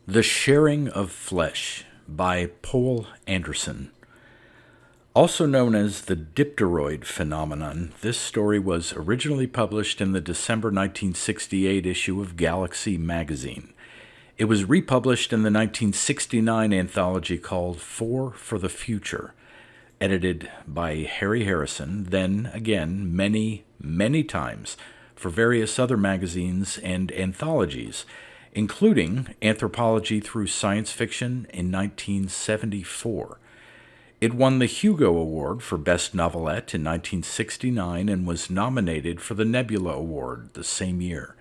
The Sharing of Flesh by Poul Anderson. Also known as the DIPTEROID phenomenon, this story was originally published in the December 1968 issue of Galaxy magazine. It was republished in the 1969 anthology called For the Future, edited by Harry Harrison, then again many times for various other magazines and anthologies, including Anthropology Through Science Fiction in 1974. It won the Hugo Award for Best Novelette in 1969 and was nominated for the Nebula Award the same year.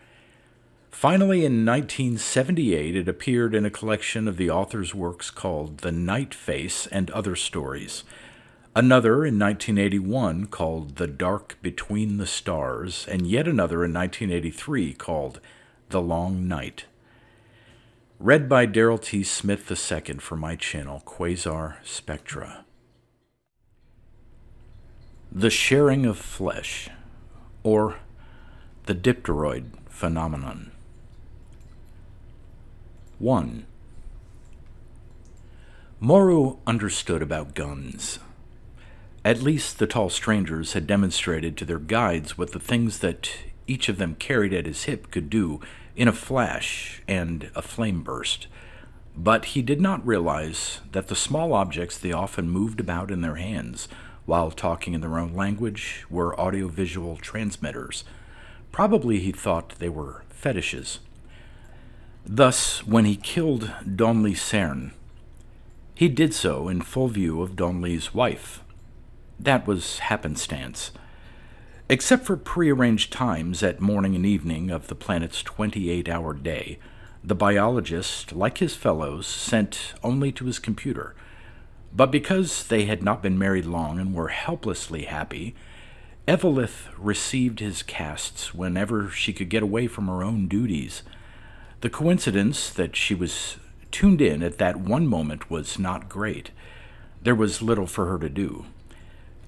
Finally, in 1978, it appeared in a collection of the author's works called The Night Face and Other Stories. Another in 1981 called The Dark Between the Stars, and yet another in 1983 called The Long Night. Read by Darrell T. Smith II for my channel, Quasar Spectra. The Sharing of Flesh, or the DIPTEROID phenomenon. 1. Moru understood about guns. At least the tall strangers had demonstrated to their guides what the things that each of them carried at his hip could do in a flash and a flame burst. But he did not realize that the small objects they often moved about in their hands while talking in their own language were audiovisual transmitters. Probably he thought they were fetishes. Thus, when he killed Donley Cern, he did so in full view of Donley's wife. That was happenstance. Except for prearranged times at morning and evening of the planet's 28-hour day, the biologist, like his fellows, sent only to his computer. But because they had not been married long and were helplessly happy, Evelith received his casts whenever she could get away from her own duties. The coincidence that she was tuned in at that one moment was not great. There was little for her to do.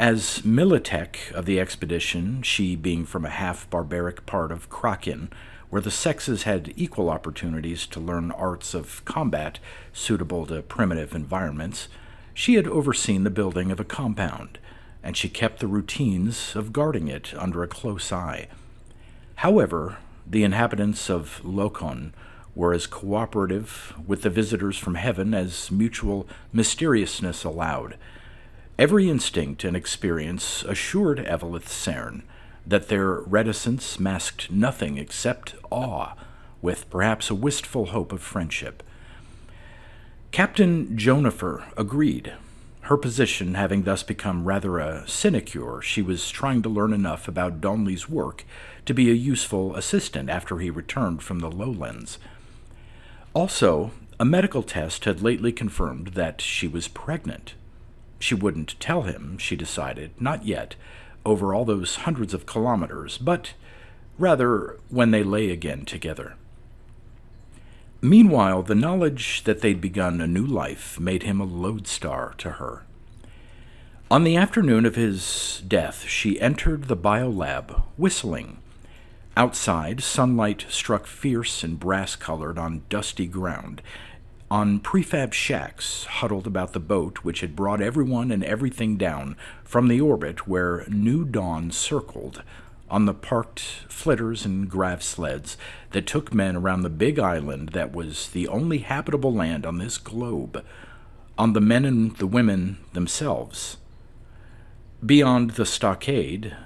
As Militech of the expedition, she being from a half-barbaric part of Kraken, where the sexes had equal opportunities to learn arts of combat suitable to primitive environments, she had overseen the building of a compound, and she kept the routines of guarding it under a close eye. However, the inhabitants of Lokon were as cooperative with the visitors from heaven as mutual mysteriousness allowed. Every instinct and experience assured Evelith Cern that their reticence masked nothing except awe, with perhaps a wistful hope of friendship. Captain Jonifer agreed. Her position having thus become rather a sinecure, she was trying to learn enough about Donley's work to be a useful assistant after he returned from the lowlands. Also, a medical test had lately confirmed that she was pregnant. She wouldn't tell him, she decided, not yet, over all those hundreds of kilometers, but rather when they lay again together. Meanwhile, the knowledge that they'd begun a new life made him a lodestar to her. On the afternoon of his death, she entered the biolab, whistling. Outside, sunlight struck fierce and brass-colored on dusty ground, on prefab shacks huddled about the boat which had brought everyone and everything down from the orbit where New Dawn circled, on the parked flitters and grav sleds that took men around the big island that was the only habitable land on this globe, on the men and the women themselves. Beyond the stockade,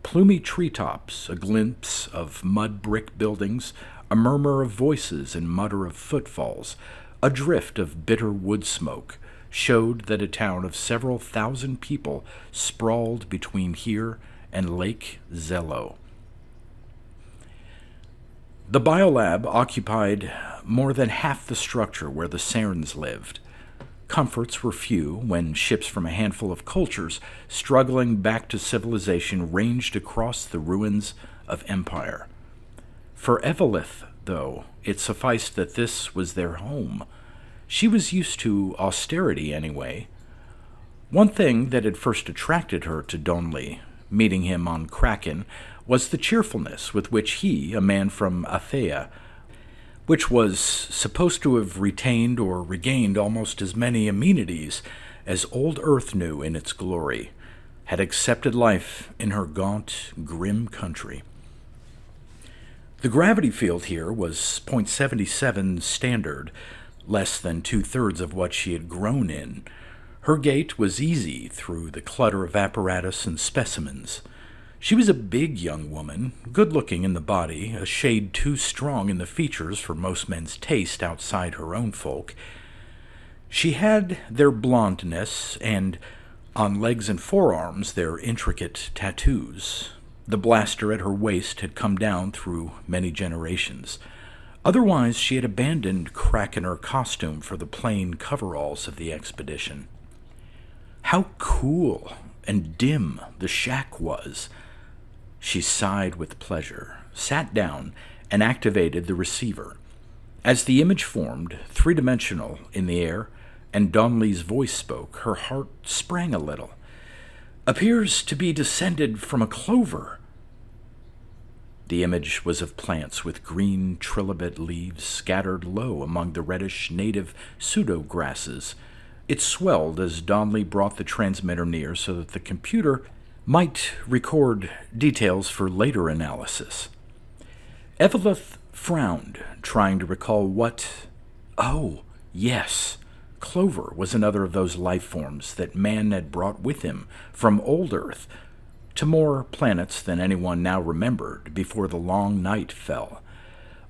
plumy treetops, a glimpse of mud brick buildings, a murmur of voices and mutter of footfalls, a drift of bitter wood smoke, showed that a town of several thousand people sprawled between here and Lake Zello. The biolab occupied more than half the structure where the Cerns lived. Comforts were few when ships from a handful of cultures struggling back to civilization ranged across the ruins of empire. For Evelith, though, it sufficed that this was their home. She was used to austerity anyway. One thing that had first attracted her to Donley, meeting him on Kraken, was the cheerfulness with which he, a man from Athea, which was supposed to have retained or regained almost as many amenities as old Earth knew in its glory, had accepted life in her gaunt, grim country. The gravity field here was .77 standard, less than two-thirds of what she had grown in. Her gait was easy through the clutter of apparatus and specimens. She was a big young woman, good-looking in the body, a shade too strong in the features for most men's taste outside her own folk. She had their blondness, and on legs and forearms their intricate tattoos. The blaster at her waist had come down through many generations. Otherwise, she had abandoned crack in her costume for the plain coveralls of the expedition. How cool and dim the shack was! She sighed with pleasure, sat down, and activated the receiver. As the image formed, three-dimensional in the air, and Donley's voice spoke, her heart sprang a little. "Appears to be descended from a clover." The image was of plants with green trilobite leaves scattered low among the reddish native pseudo-grasses. It swelled as Donley brought the transmitter near so that the computer might record details for later analysis. Eveleth frowned, trying to recall what... Oh, yes, clover was another of those life forms that man had brought with him from old Earth to more planets than anyone now remembered before the long night fell.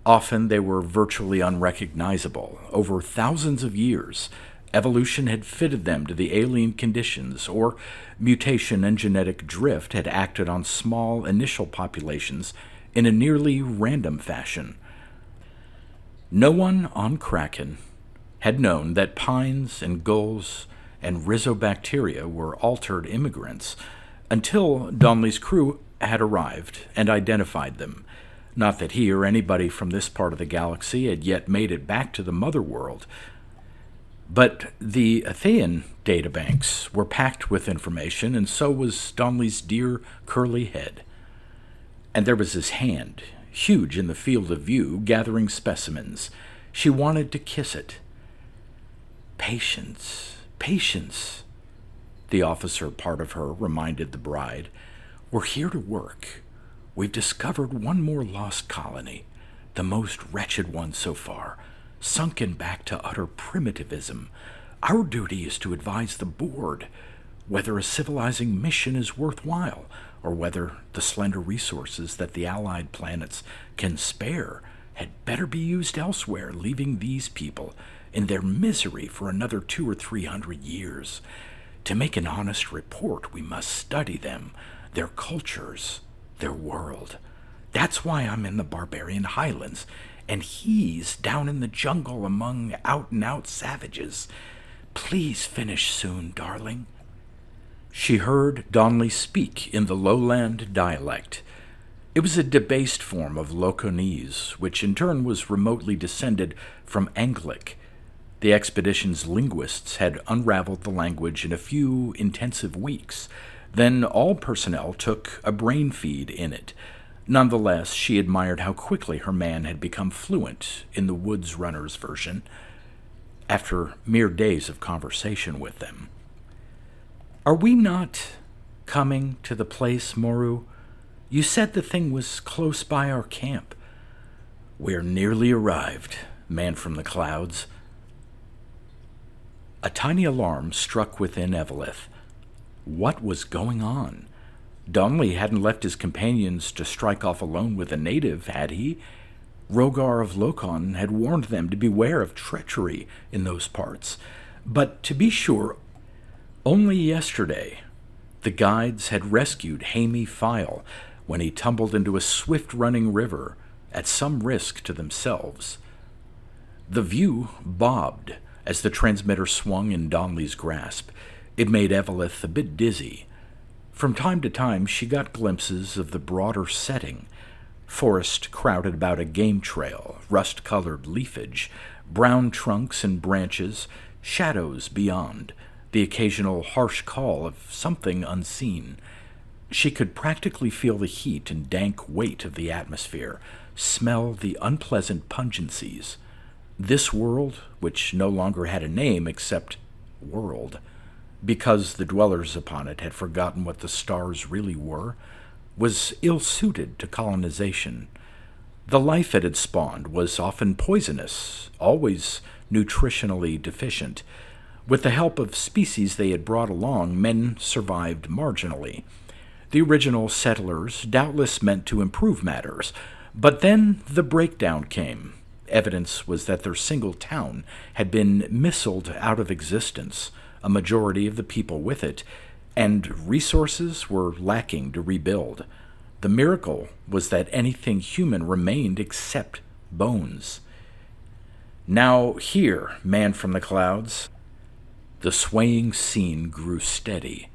Often they were virtually unrecognizable. Over thousands of years, evolution had fitted them to the alien conditions, or mutation and genetic drift had acted on small initial populations in a nearly random fashion. No one on Kraken had known that pines and gulls and rhizobacteria were altered immigrants until Donley's crew had arrived and identified them. Not that he or anybody from this part of the galaxy had yet made it back to the mother world, but the Athean databanks were packed with information, and so was Donley's dear curly head. And there was his hand, huge in the field of view, gathering specimens. She wanted to kiss it. "Patience, patience," the officer part of her reminded the bride. "We're here to work. We've discovered one more lost colony, the most wretched one so far, sunken back to utter primitivism. Our duty is to advise the board whether a civilizing mission is worthwhile, or whether the slender resources that the allied planets can spare had better be used elsewhere, leaving these people in their misery for another 200 or 300 years. To make an honest report, we must study them, their cultures, their world. That's why I'm in the barbarian highlands, and he's down in the jungle among out-and-out savages. Please finish soon, darling." She heard Donley speak in the lowland dialect. It was a debased form of Loconese, which in turn was remotely descended from Anglic. The expedition's linguists had unraveled the language in a few intensive weeks. Then all personnel took a brain feed in it. Nonetheless, she admired how quickly her man had become fluent in the Woods Runner's version after mere days of conversation with them. "Are we not coming to the place, Moru? You said the thing was close by our camp." "We're nearly arrived, man from the clouds." A tiny alarm struck within Eveleth. What was going on? Donley hadn't left his companions to strike off alone with a native, had he? Rogar of Lokon had warned them to beware of treachery in those parts. But to be sure, only yesterday the guides had rescued Hamey File when he tumbled into a swift-running river at some risk to themselves. The view bobbed as the transmitter swung in Donley's grasp. It made Eveleth a bit dizzy. From time to time she got glimpses of the broader setting. Forest crowded about a game trail, rust-colored leafage, brown trunks and branches, shadows beyond, the occasional harsh call of something unseen. She could practically feel the heat and dank weight of the atmosphere, smell the unpleasant pungencies. This world, which no longer had a name except world, because the dwellers upon it had forgotten what the stars really were, was ill-suited to colonization. The life it had spawned was often poisonous, always nutritionally deficient. With the help of species they had brought along, men survived marginally. The original settlers doubtless meant to improve matters, but then the breakdown came. Evidence was that their single town had been missiled out of existence, a majority of the people with it, and resources were lacking to rebuild. The miracle was that anything human remained except bones. Now here, man from the clouds. The swaying scene grew steady.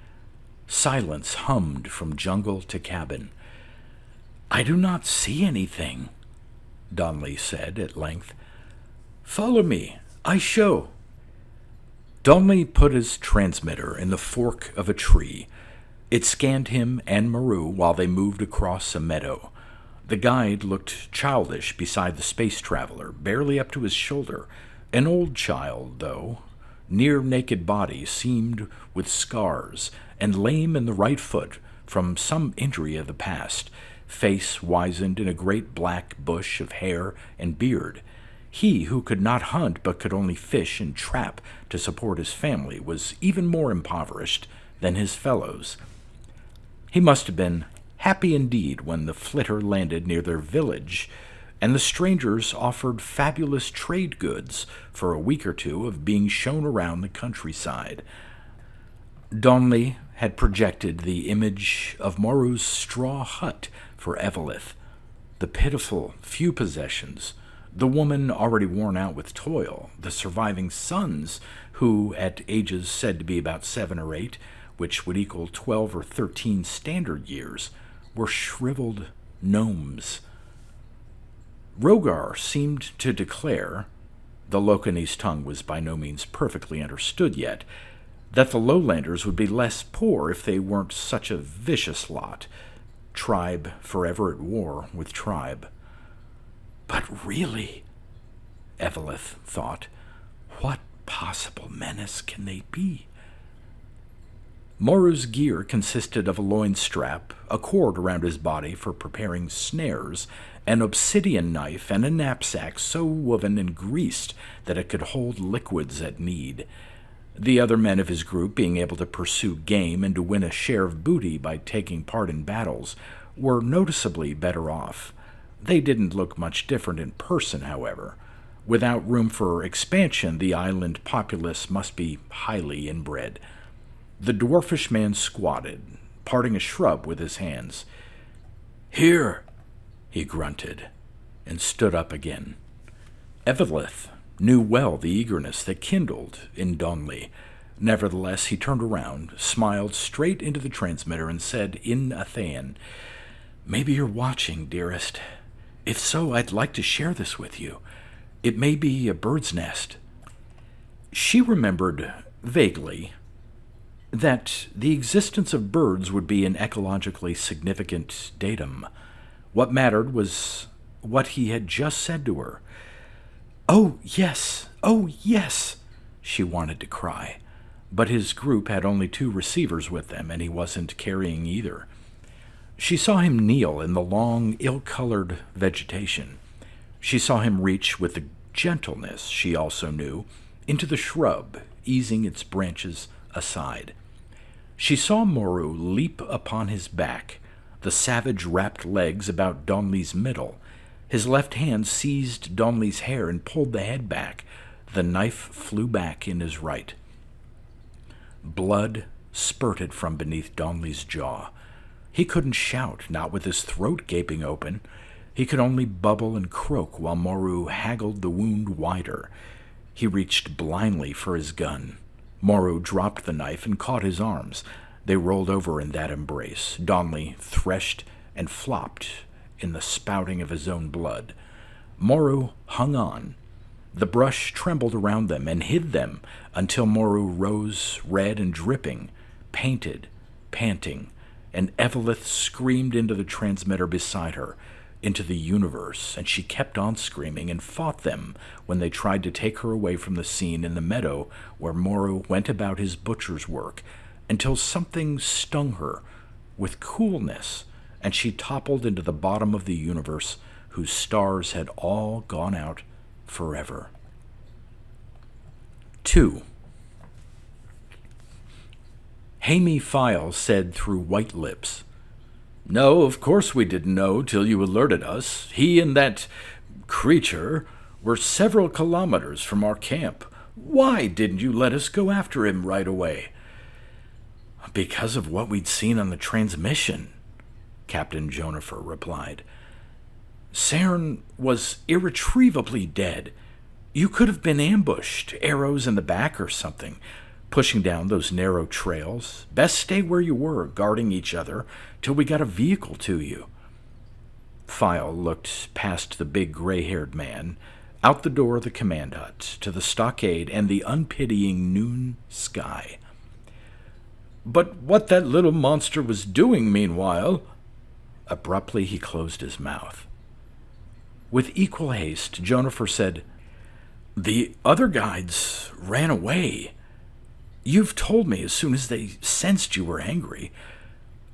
Silence hummed from jungle to cabin. "I do not see anything," Donley said at length. "Follow me. I show." Donley put his transmitter in the fork of a tree. It scanned him and Maru while they moved across a meadow. The guide looked childish beside the space traveler, barely up to his shoulder. An old child, though. Near-naked body seamed with scars, and lame in the right foot from some injury of the past. Face wizened in a great black bush of hair and beard. He who could not hunt but could only fish and trap to support his family was even more impoverished than his fellows. He must have been happy indeed when the flitter landed near their village, and the strangers offered fabulous trade goods for a week or two of being shown around the countryside. Donley had projected the image of Moru's straw hut for Evelith, the pitiful few possessions, the woman already worn out with toil, the surviving sons who, at ages said to be about 7 or 8, which would equal 12 or 13 standard years, were shriveled gnomes. Rogar seemed to declare, the Lokanese tongue was by no means perfectly understood yet, that the lowlanders would be less poor if they weren't such a vicious lot, tribe forever at war with tribe. But really, Evelith thought, what possible menace can they be? Moru's gear consisted of a loin strap, a cord around his body for preparing snares, an obsidian knife, and a knapsack so woven and greased that it could hold liquids at need. The other men of his group, being able to pursue game and to win a share of booty by taking part in battles, were noticeably better off. They didn't look much different in person, however. Without room for expansion, the island populace must be highly inbred. The dwarfish man squatted, parting a shrub with his hands. "Here," he grunted, and stood up again. Evelith knew well the eagerness that kindled in Donley. Nevertheless, he turned around, smiled straight into the transmitter, and said in Athenian, "Maybe you're watching, dearest. If so, I'd like to share this with you. It may be a bird's nest." She remembered, vaguely, that the existence of birds would be an ecologically significant datum. What mattered was what he had just said to her. Oh, yes, she wanted to cry. But his group had only 2 receivers with them, and he wasn't carrying either. She saw him kneel in the long, ill-colored vegetation. She saw him reach with the gentleness she also knew into the shrub, easing its branches aside. She saw Moru leap upon his back, the savage wrapped legs about Donley's middle. His left hand seized Donley's hair and pulled the head back. The knife flew back in his right. Blood spurted from beneath Donley's jaw. He couldn't shout, not with his throat gaping open. He could only bubble and croak while Moru haggled the wound wider. He reached blindly for his gun. Moru dropped the knife and caught his arms. They rolled over in that embrace. Donley threshed and flopped in the spouting of his own blood. Moru hung on. The brush trembled around them and hid them until Moru rose red and dripping, painted, panting, and Evelith screamed into the transmitter beside her. into the universe, and she kept on screaming and fought them when they tried to take her away from the scene in the meadow where Moro went about his butcher's work, until something stung her with coolness, and she toppled into the bottom of the universe, whose stars had all gone out forever. 2. Hamey File said through white lips, "No, of course we didn't know till you alerted us. He and that creature were several kilometers from our camp. Why didn't you let us go after him right away?" "Because of what we'd seen on the transmission," Captain Jonifer replied. "Cern was irretrievably dead. You could have been ambushed, arrows in the back or something, pushing down those narrow trails. Best stay where you were, guarding each other, till we got a vehicle to you." File looked past the big gray-haired man, out the door of the command hut, to the stockade and the unpitying noon sky. "But what that little monster was doing meanwhile—" Abruptly he closed his mouth. With equal haste, Jonifer said, "The other guides ran away. You've told me as soon as they sensed you were angry.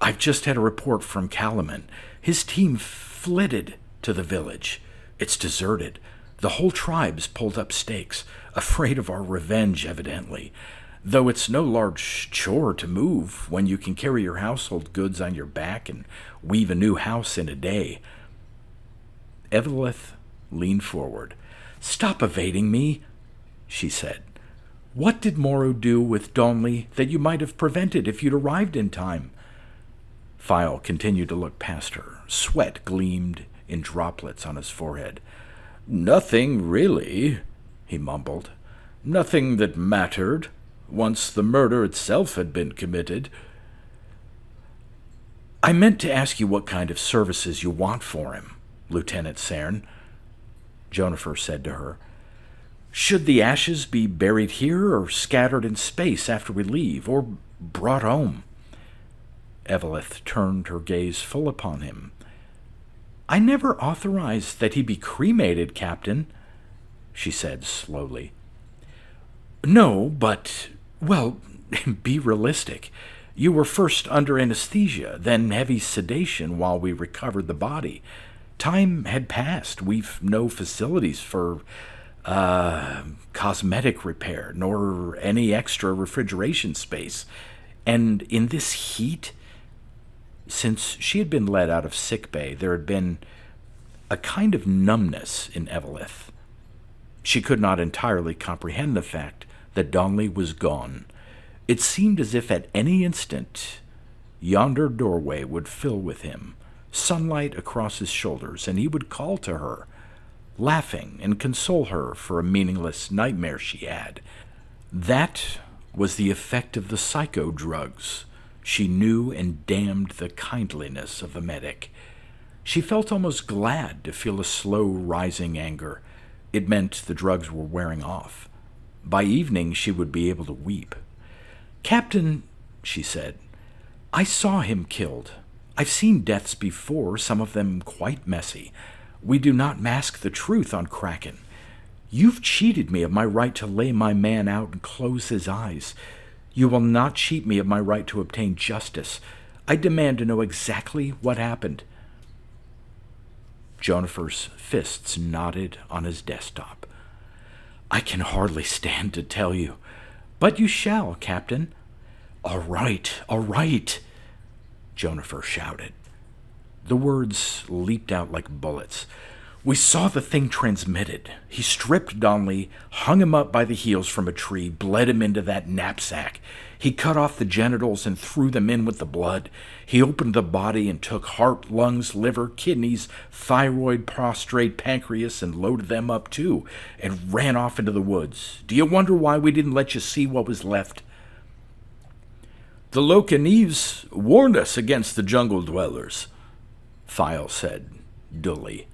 I've just had a report from Kalaman. His team flitted to the village. It's deserted. The whole tribe's pulled up stakes, afraid of our revenge, evidently. Though it's no large chore to move when you can carry your household goods on your back and weave a new house in a day." Eveleth leaned forward. "Stop evading me," she said. "What did Moro do with Donley that you might have prevented if you'd arrived in time?" File continued to look past her. Sweat gleamed in droplets on his forehead. "Nothing, really," he mumbled. "Nothing that mattered, once the murder itself had been committed." "I meant to ask you what kind of services you want for him, Lieutenant Cern," Jonifer said to her. "Should the ashes be buried here or scattered in space after we leave, or brought home?" Eveleth turned her gaze full upon him. "I never authorized that he be cremated, Captain," she said slowly. "No, but, well, be realistic. You were first under anesthesia, then heavy sedation while we recovered the body. Time had passed. We've no facilities for cosmetic repair, nor any extra refrigeration space. And in this heat..." Since she had been led out of sickbay, there had been a kind of numbness in Eveleth. She could not entirely comprehend the fact that Donley was gone. It seemed as if at any instant yonder doorway would fill with him, sunlight across his shoulders, and he would call to her, laughing, and console her for a meaningless nightmare she had. That was the effect of the psycho drugs. She knew and damned the kindliness of the medic. She felt almost glad to feel a slow rising anger. It meant the drugs were wearing off. By evening she would be able to weep. "Captain," she said, "I saw him killed. I've seen deaths before, some of them quite messy. We do not mask the truth on Kraken. You've cheated me of my right to lay my man out and close his eyes. You will not cheat me of my right to obtain justice. I demand to know exactly what happened." Jonifer's fists knotted on his desktop. "I can hardly stand to tell you, but you shall, Captain." All right, Jonifer shouted. The words leaped out like bullets. "We saw the thing transmitted. He stripped Donley, hung him up by the heels from a tree, bled him into that knapsack. He cut off the genitals and threw them in with the blood. He opened the body and took heart, lungs, liver, kidneys, thyroid, prostrate, pancreas, and loaded them up too, and ran off into the woods. Do you wonder why we didn't let you see what was left?" "The Locaneves warned us against the jungle dwellers," File said dully.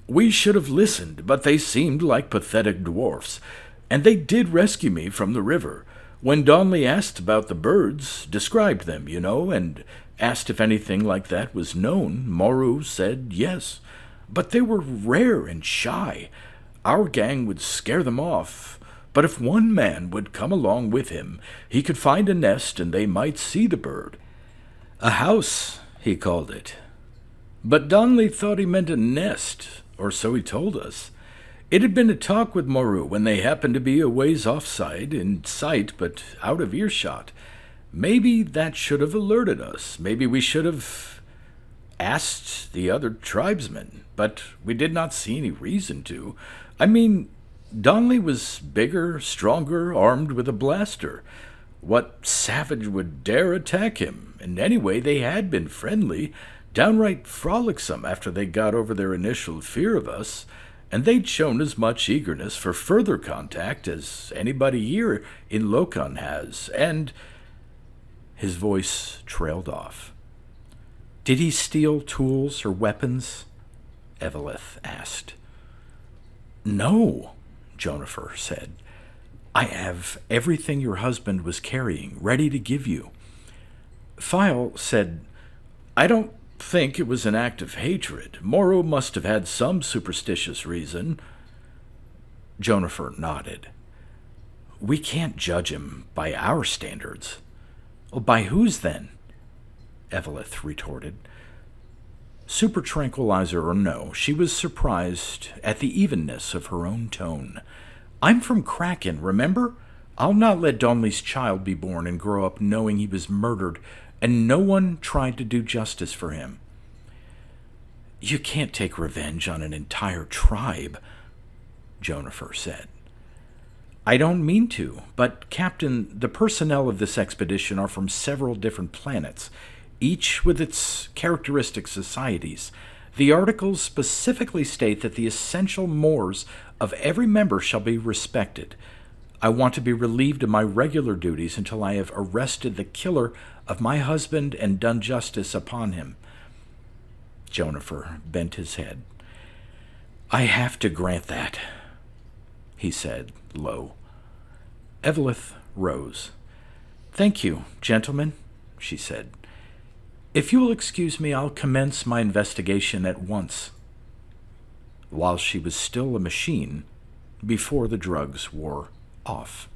"We should have listened, but they seemed like pathetic dwarfs, and they did rescue me from the river. When Donley asked about the birds, described them, and asked if anything like that was known, Moreau said yes. But they were rare and shy. Our gang would scare them off. But if one man would come along with him, he could find a nest and they might see the bird. A house, he called it. But Donley thought he meant a nest, or so he told us. It had been a talk with Moreau when they happened to be a ways offside, in sight but out of earshot. Maybe that should have alerted us. Maybe we should have asked the other tribesmen, but we did not see any reason to. I mean, Donley was bigger, stronger, armed with a blaster. What savage would dare attack him? And anyway, they had been friendly, downright frolicsome after they got over their initial fear of us, and they'd shown as much eagerness for further contact as anybody here in Lokon has, and... His voice trailed off. Did he steal tools or weapons? Eveleth asked. No, Jonifer said. I have everything your husband was carrying, ready to give you. File said, I don't think it was an act of hatred. Moreau must have had some superstitious reason. Jonifer nodded. We can't judge him by our standards. Well, by whose then? Eveleth retorted. Super tranquilizer or no, she was surprised at the evenness of her own tone. I'm from Kraken, remember? I'll not let Donley's child be born and grow up knowing he was murdered, and no one tried to do justice for him. You can't take revenge on an entire tribe, Jonifer said. I don't mean to, but, Captain, the personnel of this expedition are from several different planets, each with its characteristic societies. The articles specifically state that the essential mores of every member shall be respected. I want to be relieved of my regular duties until I have arrested the killer of my husband and done justice upon him. Jonifer bent his head. I have to grant that, he said, low. Eveleth rose. Thank you, gentlemen, she said. If you will excuse me, I'll commence my investigation at once. While she was still a machine, before the drugs wore off.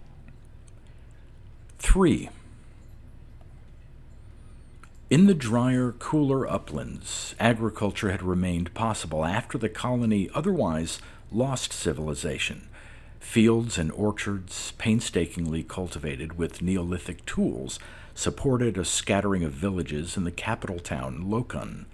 3. In the drier, cooler uplands, agriculture had remained possible after the colony otherwise lost civilization. Fields and orchards, painstakingly cultivated with Neolithic tools, supported a scattering of villages in the capital town, Lokon.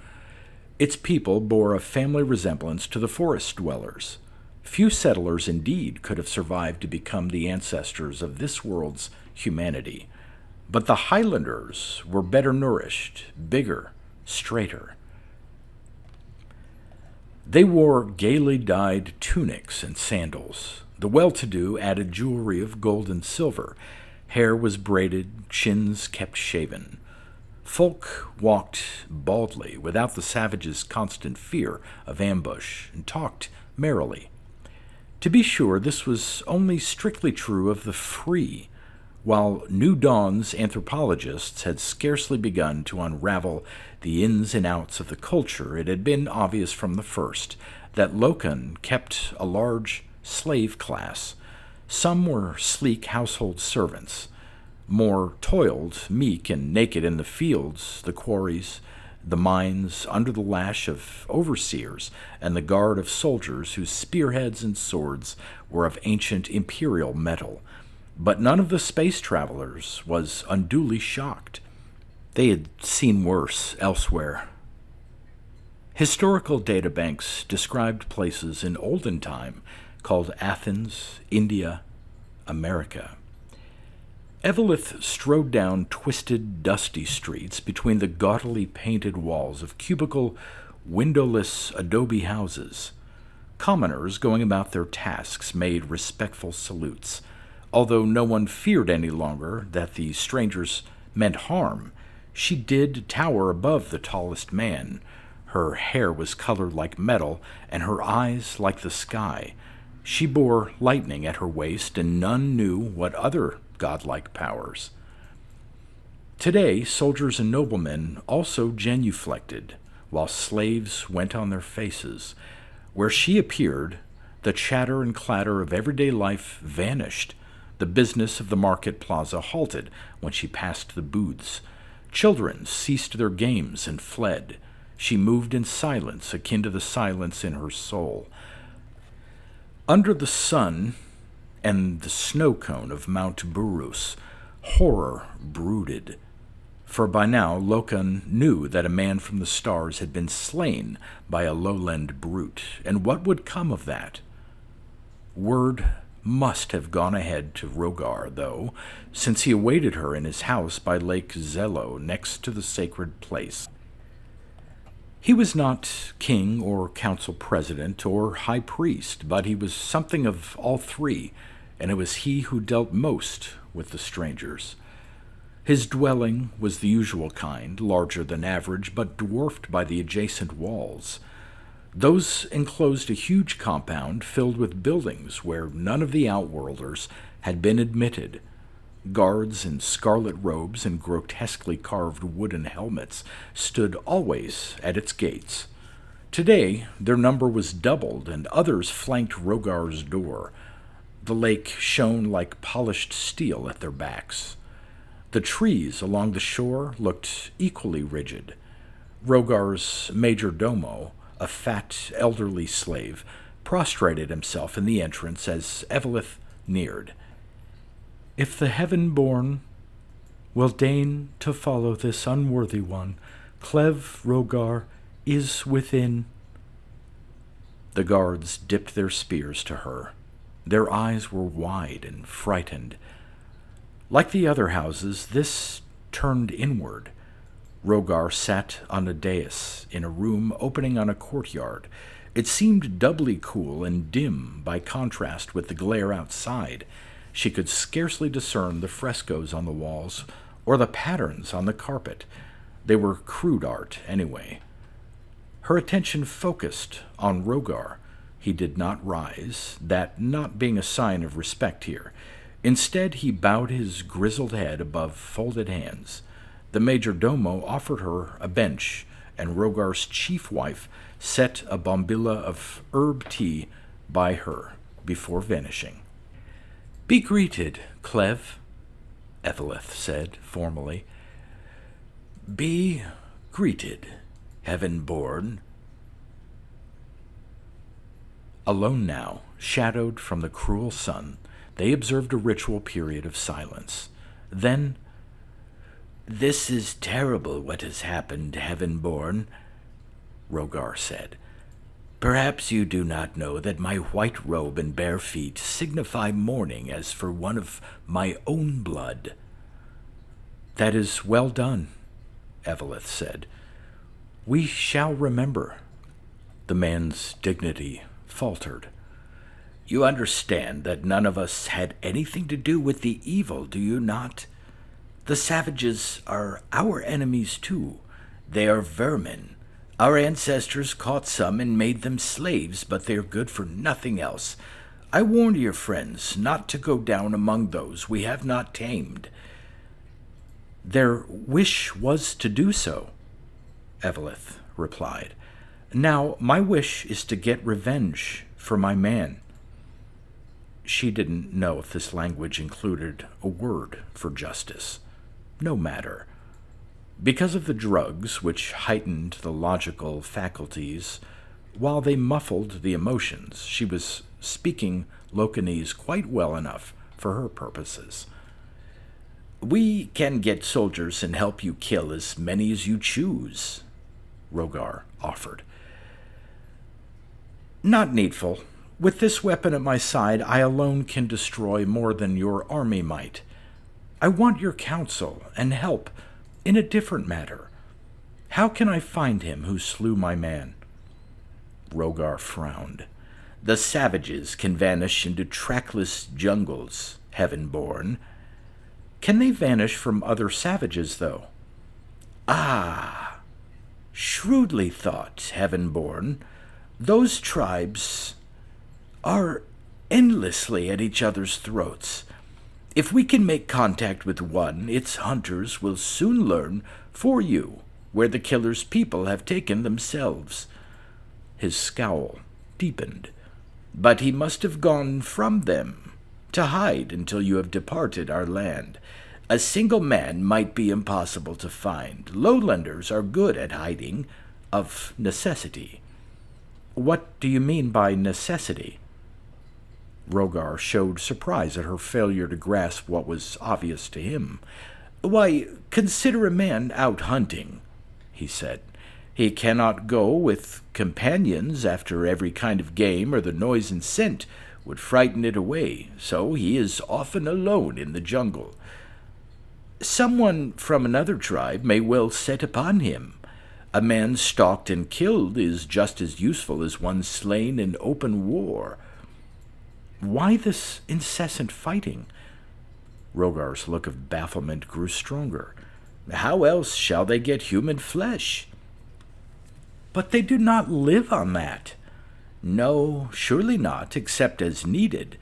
Its people bore a family resemblance to the forest dwellers. Few settlers, indeed, could have survived to become the ancestors of this world's humanity. But the Highlanders were better nourished, bigger, straighter. They wore gaily dyed tunics and sandals. The well-to-do added jewelry of gold and silver. Hair was braided, chins kept shaven. Folk walked baldly, without the savage's constant fear of ambush, and talked merrily. To be sure, this was only strictly true of the free, while New Dawn's anthropologists had scarcely begun to unravel the ins and outs of the culture. It had been obvious from the first that Lokon kept a large slave class. Some were sleek household servants, more toiled, meek, and naked in the fields, the quarries, the mines, under the lash of overseers and the guard of soldiers whose spearheads and swords were of ancient imperial metal. But none of the space travelers was unduly shocked. They had seen worse elsewhere. Historical databanks described places in olden time called Athens, India, America. Eveleth strode down twisted, dusty streets between the gaudily painted walls of cubical, windowless adobe houses. Commoners going about their tasks made respectful salutes, although no one feared any longer that the strangers meant harm. She did tower above the tallest man. Her hair was colored like metal, and her eyes like the sky. She bore lightning at her waist, and none knew what other godlike powers. Today, soldiers and noblemen also genuflected, while slaves went on their faces. Where she appeared, the chatter and clatter of everyday life vanished. The business of the market plaza halted when she passed the booths. Children ceased their games and fled. She moved in silence, akin to the silence in her soul. Under the sun and the snow cone of Mount Burus, horror brooded. For by now Lokan knew that a man from the stars had been slain by a lowland brute, and what would come of that? Word must have gone ahead to Rogar, though, since he awaited her in his house by Lake Zello, next to the sacred place. He was not king or council president or high priest, but he was something of all three, and it was he who dealt most with the strangers. His dwelling was the usual kind, larger than average, but dwarfed by the adjacent walls. Those enclosed a huge compound filled with buildings where none of the outworlders had been admitted. Guards in scarlet robes and grotesquely carved wooden helmets stood always at its gates. Today, their number was doubled, and others flanked Rogar's door. The lake shone like polished steel at their backs. The trees along the shore looked equally rigid. Rogar's major domo, a fat, elderly slave, prostrated himself in the entrance as Evelith neared. "If the heaven-born will deign to follow this unworthy one, Clev Rogar is within." The guards dipped their spears to her. Their eyes were wide and frightened. Like the other houses, this turned inward. Rogar sat on a dais in a room opening on a courtyard. It seemed doubly cool and dim by contrast with the glare outside. She could scarcely discern the frescoes on the walls or the patterns on the carpet. They were crude art, anyway. Her attention focused on Rogar. He did not rise, that not being a sign of respect here. Instead, he bowed his grizzled head above folded hands. The major domo offered her a bench, and Rogar's chief wife set a bombilla of herb tea by her before vanishing. "Be greeted, Clev," Evelith said formally. "Be greeted, heaven-born." Alone now, shadowed from the cruel sun, they observed a ritual period of silence. Then, "This is terrible what has happened, heaven-born," Rogar said. "Perhaps you do not know that my white robe and bare feet signify mourning as for one of my own blood." "That is well done," Evelith said. "We shall remember." The man's dignity faltered. "You understand that none of us had anything to do with the evil, do you not? The savages are our enemies too. They are vermin. Our ancestors caught some and made them slaves, but they are good for nothing else. I warned your friends not to go down among those we have not tamed." "Their wish was to do so," Evelith replied. "Now my wish is to get revenge for my man." She didn't know if this language included a word for justice. No matter. Because of the drugs, which heightened the logical faculties, while they muffled the emotions, she was speaking Lokanese quite well enough for her purposes. "We can get soldiers and help you kill as many as you choose," Rogar offered. "Not needful. With this weapon at my side, I alone can destroy more than your army might. I want your counsel and help in a different matter. How can I find him who slew my man?" Rogar frowned. "The savages can vanish into trackless jungles, heaven-born." "Can they vanish from other savages, though?" "Ah, shrewdly thought, heaven-born. Those tribes are endlessly at each other's throats. If we can make contact with one, its hunters will soon learn for you where the killer's people have taken themselves." His scowl deepened. "But he must have gone from them to hide until you have departed our land. A single man might be impossible to find. Lowlanders are good at hiding, of necessity." "What do you mean by necessity?" Rogar showed surprise at her failure to grasp what was obvious to him. "Why, consider a man out hunting," he said. "He cannot go with companions after every kind of game, or the noise and scent would frighten it away, so he is often alone in the jungle. Someone from another tribe may well set upon him. A man stalked and killed is just as useful as one slain in open war." "Why this incessant fighting?" Rogar's look of bafflement grew stronger. "How else shall they get human flesh?" "But they do not live on that." "No, surely not, except as needed.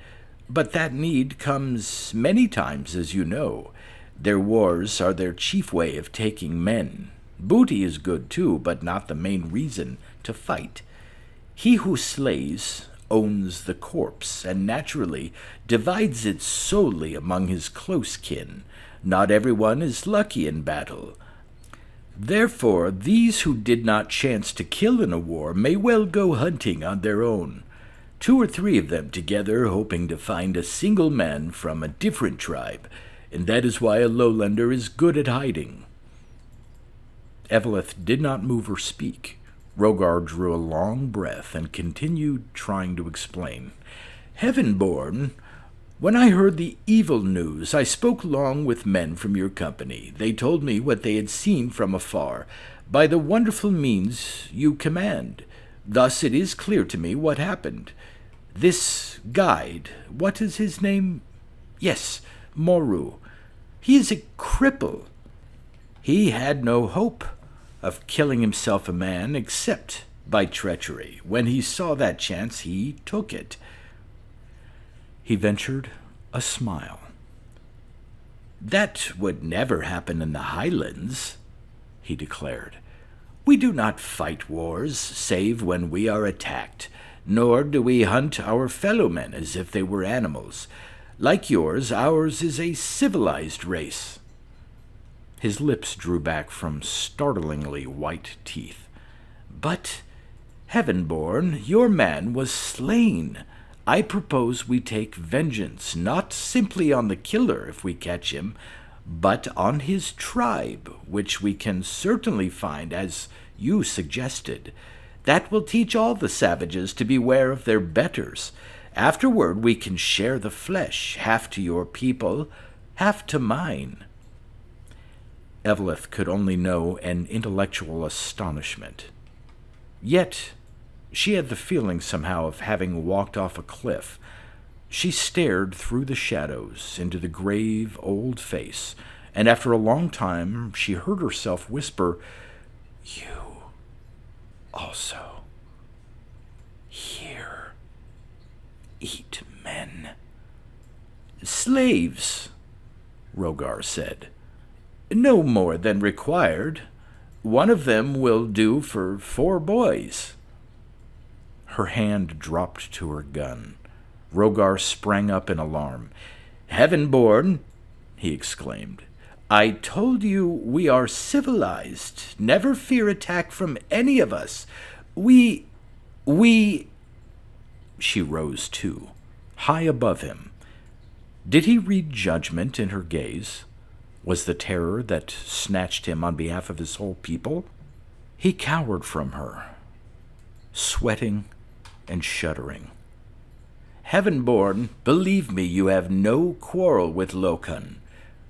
But that need comes many times, as you know. Their wars are their chief way of taking men. Booty is good too, but not the main reason to fight. He who slays owns the corpse, and naturally divides it solely among his close kin. Not everyone is lucky in battle. Therefore, these who did not chance to kill in a war may well go hunting on their own, 2 or 3 of them together, hoping to find a single man from a different tribe, and that is why a lowlander is good at hiding." Eveleth did not move or speak. Rogar drew a long breath and continued trying to explain. "Heavenborn, when I heard the evil news, I spoke long with men from your company. They told me what they had seen from afar, by the wonderful means you command. Thus it is clear to me what happened. This guide, what is his name? Yes, Moru. He is a cripple. He had no hope of killing himself a man except by treachery. When he saw that chance, he took it." He ventured a smile. "That would never happen in the Highlands," he declared. "We do not fight wars save when we are attacked, nor do we hunt our fellow men as if they were animals. Like yours, ours is a civilized race." His lips drew back from startlingly white teeth. "But, Heavenborn, your man was slain. I propose we take vengeance, not simply on the killer if we catch him, but on his tribe, which we can certainly find, as you suggested. That will teach all the savages to beware of their betters. Afterward we can share the flesh, half to your people, half to mine." Eveleth could only know an intellectual astonishment. Yet she had the feeling somehow of having walked off a cliff. She stared through the shadows into the grave old face, and after a long time she heard herself whisper, "You also here eat men." "Slaves," Rogar said. "No more than required. One of them will do for 4 boys." Her hand dropped to her gun. Rogar sprang up in alarm. "Heavenborn," he exclaimed, "I told you we are civilized. Never fear attack from any of us. We... She rose too, high above him. Did he read judgment in her gaze? Was the terror that snatched him on behalf of his whole people? He cowered from her, sweating and shuddering. "Heavenborn, believe me, you have no quarrel with Lokan.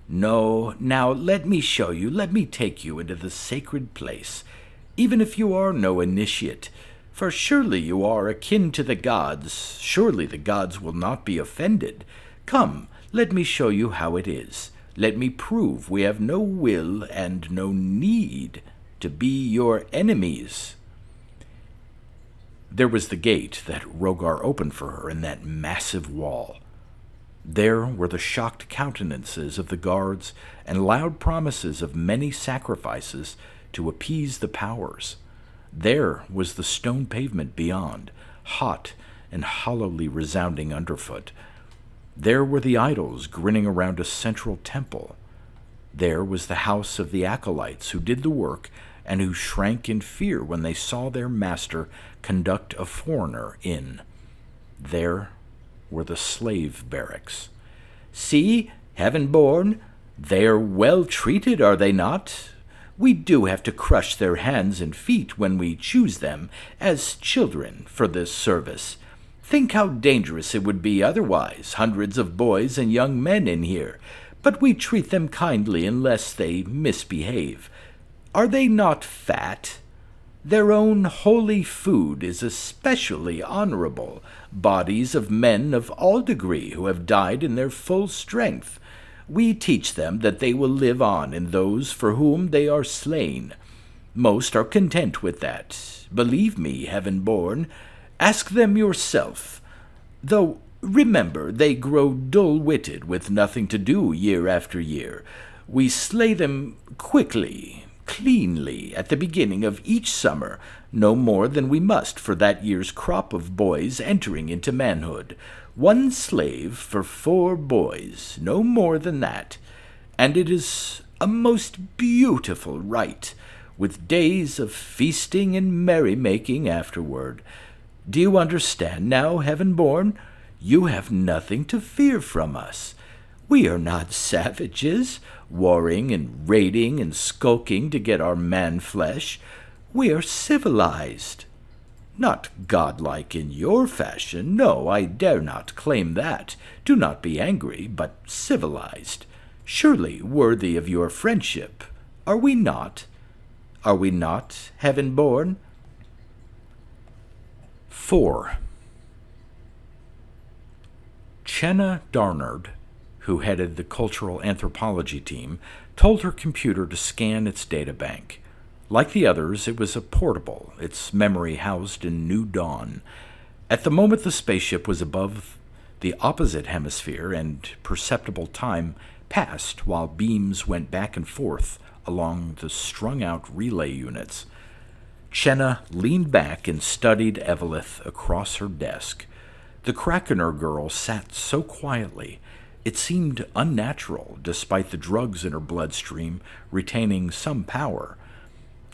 No, now let me show you, let me take you into the sacred place, even if you are no initiate, for surely you are akin to the gods. Surely the gods will not be offended. Come, let me show you how it is. Let me prove we have no will and no need to be your enemies." There was the gate that Rogar opened for her in that massive wall. There were the shocked countenances of the guards and loud promises of many sacrifices to appease the powers. There was the stone pavement beyond, hot and hollowly resounding underfoot. There were the idols grinning around a central temple. There was the house of the acolytes who did the work and who shrank in fear when they saw their master conduct a foreigner in. There were the slave barracks. "See, heaven-born, they're well treated, are they not? We do have to crush their hands and feet when we choose them as children for this service. Think how dangerous it would be otherwise, hundreds of boys and young men in here, but we treat them kindly unless they misbehave. Are they not fat? Their own holy food is especially honorable, bodies of men of all degree who have died in their full strength. We teach them that they will live on in those for whom they are slain. Most are content with that. Believe me, heaven-born, ask them yourself. Though, remember, they grow dull-witted with nothing to do year after year. We slay them quickly, cleanly, at the beginning of each summer, no more than we must for that year's crop of boys entering into manhood. 1 slave for 4 boys, no more than that. And it is a most beautiful rite, with days of feasting and merrymaking afterward. Do you understand now, heaven-born? You have nothing to fear from us. We are not savages, warring and raiding and skulking to get our man-flesh. We are civilized. Not godlike in your fashion, no, I dare not claim that. Do not be angry, but civilized. Surely worthy of your friendship. Are we not? Are we not, heaven-born? 4. Chenna Darnard, who headed the cultural anthropology team, told her computer to scan its databank. Like the others, it was a portable, its memory housed in New Dawn. At the moment the spaceship was above the opposite hemisphere, and perceptible time passed while beams went back and forth along the strung-out relay units. Chenna leaned back and studied Evelith across her desk. The Krakener girl sat so quietly, it seemed unnatural, despite the drugs in her bloodstream retaining some power.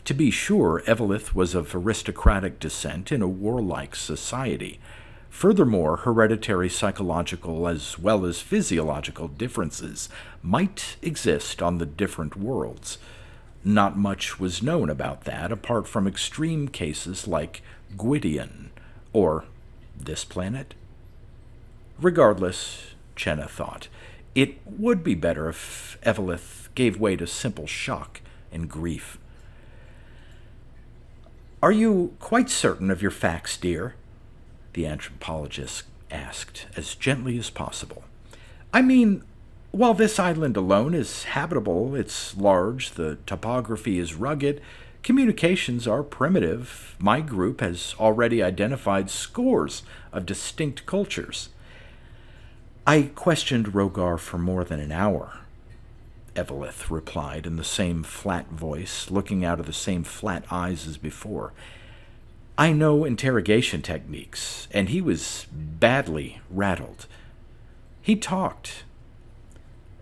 To be sure, Evelith was of aristocratic descent in a warlike society. Furthermore, hereditary psychological as well as physiological differences might exist on the different worlds. Not much was known about that, apart from extreme cases like Gwydion, or this planet. Regardless, Chenna thought, it would be better if Evelith gave way to simple shock and grief. "Are you quite certain of your facts, dear?" the anthropologist asked, as gently as possible. "I mean, while this island alone is habitable, it's large, the topography is rugged, communications are primitive, my group has already identified scores of distinct cultures." "I questioned Rogar for more than an hour," Evelith replied in the same flat voice, looking out of the same flat eyes as before. "I know interrogation techniques, and he was badly rattled. He talked.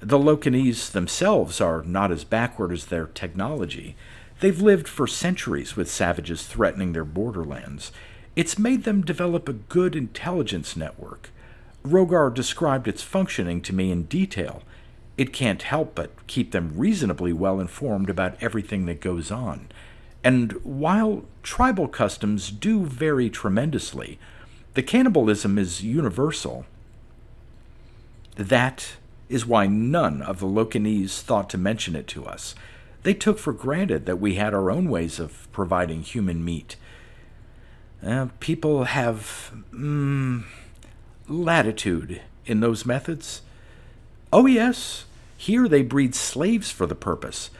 The Locanese themselves are not as backward as their technology. They've lived for centuries with savages threatening their borderlands. It's made them develop a good intelligence network. Rogar described its functioning to me in detail. It can't help but keep them reasonably well informed about everything that goes on. And while tribal customs do vary tremendously, the cannibalism is universal. That is why none of the Locanese thought to mention it to us. They took for granted that we had our own ways of providing human meat. People have latitude in those methods. Oh yes, here they breed slaves for the purpose,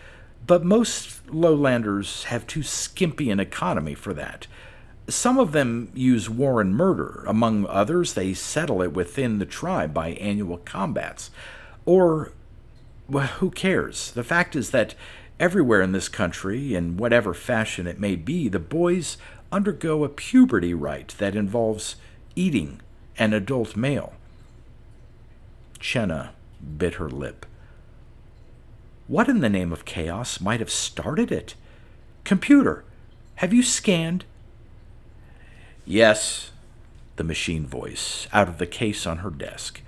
but most lowlanders have too skimpy an economy for that. Some of them use war and murder. Among others, they settle it within the tribe by annual combats. Or, well, who cares? The fact is that everywhere in this country, in whatever fashion it may be, the boys undergo a puberty rite that involves eating an adult male. Chenna bit her lip. What in the name of chaos might have started it? Computer, have you scanned? Yes, the machine voice out of the case on her desk.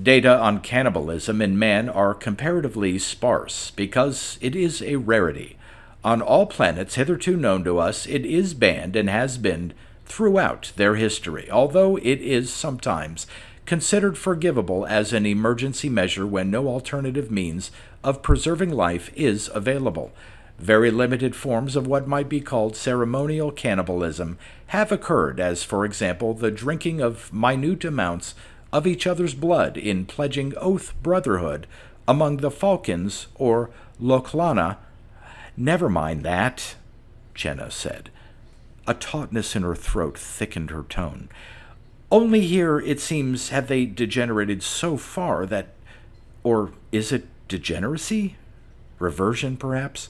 Data on cannibalism in man are comparatively sparse because it is a rarity. On all planets hitherto known to us, it is banned and has been throughout their history, although it is sometimes considered forgivable as an emergency measure when no alternative means of preserving life is available. Very limited forms of what might be called ceremonial cannibalism have occurred, as, for example, the drinking of minute amounts of each other's blood in pledging oath brotherhood among the Falcons or Loklana. Never mind that, Chenna said. A tautness in her throat thickened her tone. Only here, it seems, have they degenerated so far that... Or is it degeneracy? Reversion, perhaps?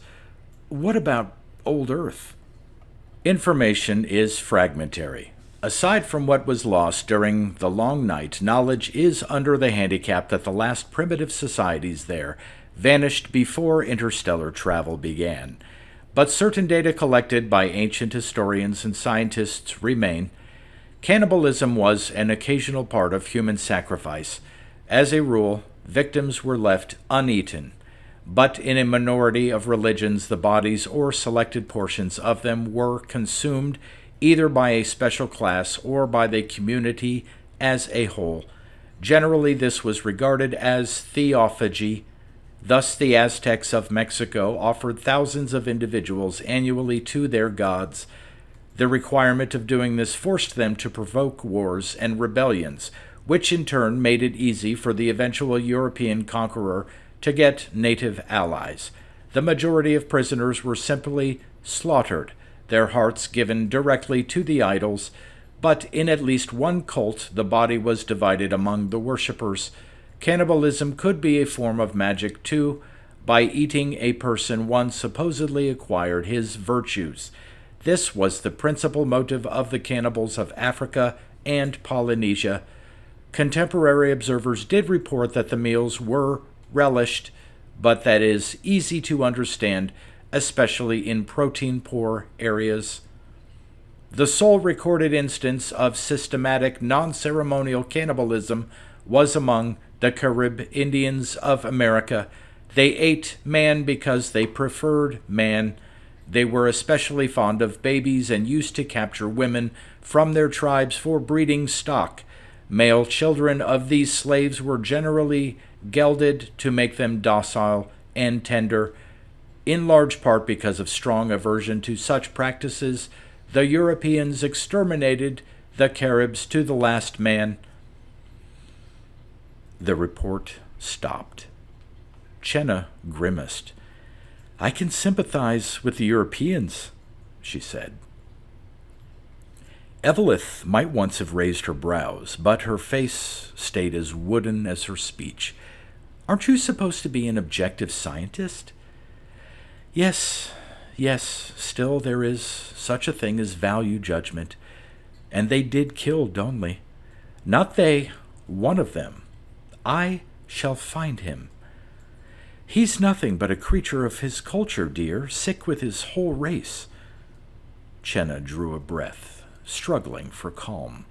What about old Earth? Information is fragmentary. Aside from what was lost during the long night, knowledge is under the handicap that the last primitive societies there vanished before interstellar travel began. But certain data collected by ancient historians and scientists remain. Cannibalism was an occasional part of human sacrifice. As a rule, victims were left uneaten. But in a minority of religions, the bodies or selected portions of them were consumed either by a special class or by the community as a whole. Generally, this was regarded as theophagy. Thus, the Aztecs of Mexico offered thousands of individuals annually to their gods. The requirement of doing this forced them to provoke wars and rebellions, which in turn made it easy for the eventual European conqueror to get native allies. The majority of prisoners were simply slaughtered, their hearts given directly to the idols, but in at least one cult the body was divided among the worshippers. Cannibalism could be a form of magic too. By eating a person, one supposedly acquired his virtues. This was the principal motive of the cannibals of Africa and Polynesia. Contemporary observers did report that the meals were relished, but that is easy to understand, especially in protein-poor areas. The sole recorded instance of systematic, non-ceremonial cannibalism was among the Carib Indians of America. They ate man because they preferred man. They were especially fond of babies and used to capture women from their tribes for breeding stock. Male children of these slaves were generally gelded to make them docile and tender. In large part because of strong aversion to such practices, the Europeans exterminated the Caribs to the last man. The report stopped. Chenna grimaced. I can sympathize with the Europeans, she said. Evelith might once have raised her brows, but her face stayed as wooden as her speech. Aren't you supposed to be an objective scientist? Yes, still there is such a thing as value judgment. And they did kill Donley. Not they, one of them. I shall find him. He's nothing but a creature of his culture, dear, sick with his whole race. Chenna drew a breath, struggling for calm.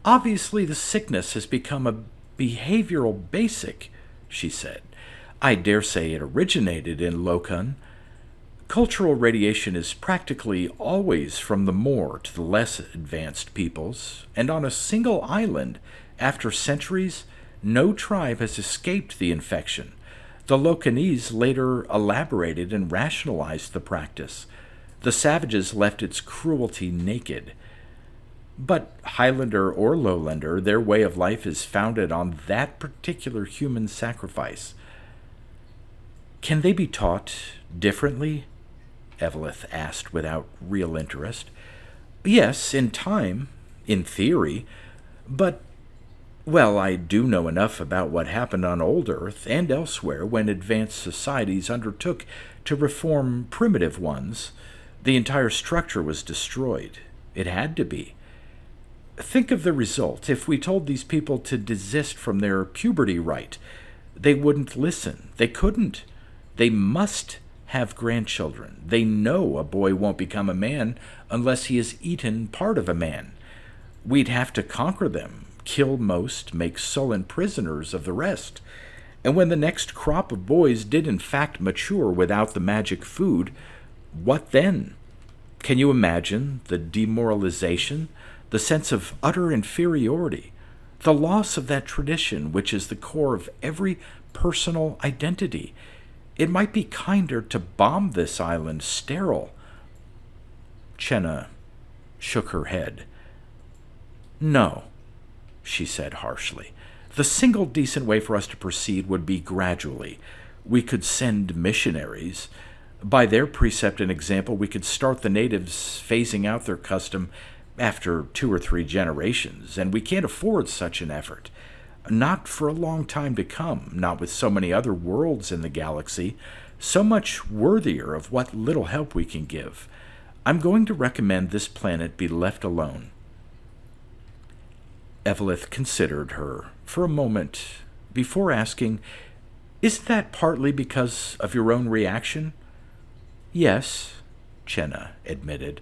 Obviously the sickness has become a behavioral basic, she said. I dare say it originated in Lokan. Cultural radiation is practically always from the more to the less advanced peoples, and on a single island, after centuries, no tribe has escaped the infection. The Lokanese later elaborated and rationalized the practice. The savages left its cruelty naked. But Highlander or Lowlander, their way of life is founded on that particular human sacrifice. Can they be taught differently? Evelith asked without real interest. Yes, in time, in theory, but, well, I do know enough about what happened on old Earth and elsewhere when advanced societies undertook to reform primitive ones. The entire structure was destroyed. It had to be. Think of the result. If we told these people to desist from their puberty rite, they wouldn't listen. They couldn't. They must have grandchildren. They know a boy won't become a man unless he has eaten part of a man. We'd have to conquer them, kill most, make sullen prisoners of the rest. And when the next crop of boys did in fact mature without the magic food, what then? Can you imagine the demoralization, the sense of utter inferiority, the loss of that tradition which is the core of every personal identity? It might be kinder to bomb this island sterile. Chenna shook her head. No, she said harshly. The single decent way for us to proceed would be gradually. We could send missionaries. By their precept and example, we could start the natives phasing out their custom after 2 or 3 generations, and we can't afford such an effort. Not for a long time to come, not with so many other worlds in the galaxy, so much worthier of what little help we can give. I'm going to recommend this planet be left alone. Evelith considered her for a moment before asking, Isn't that partly because of your own reaction? Yes, Chenna admitted.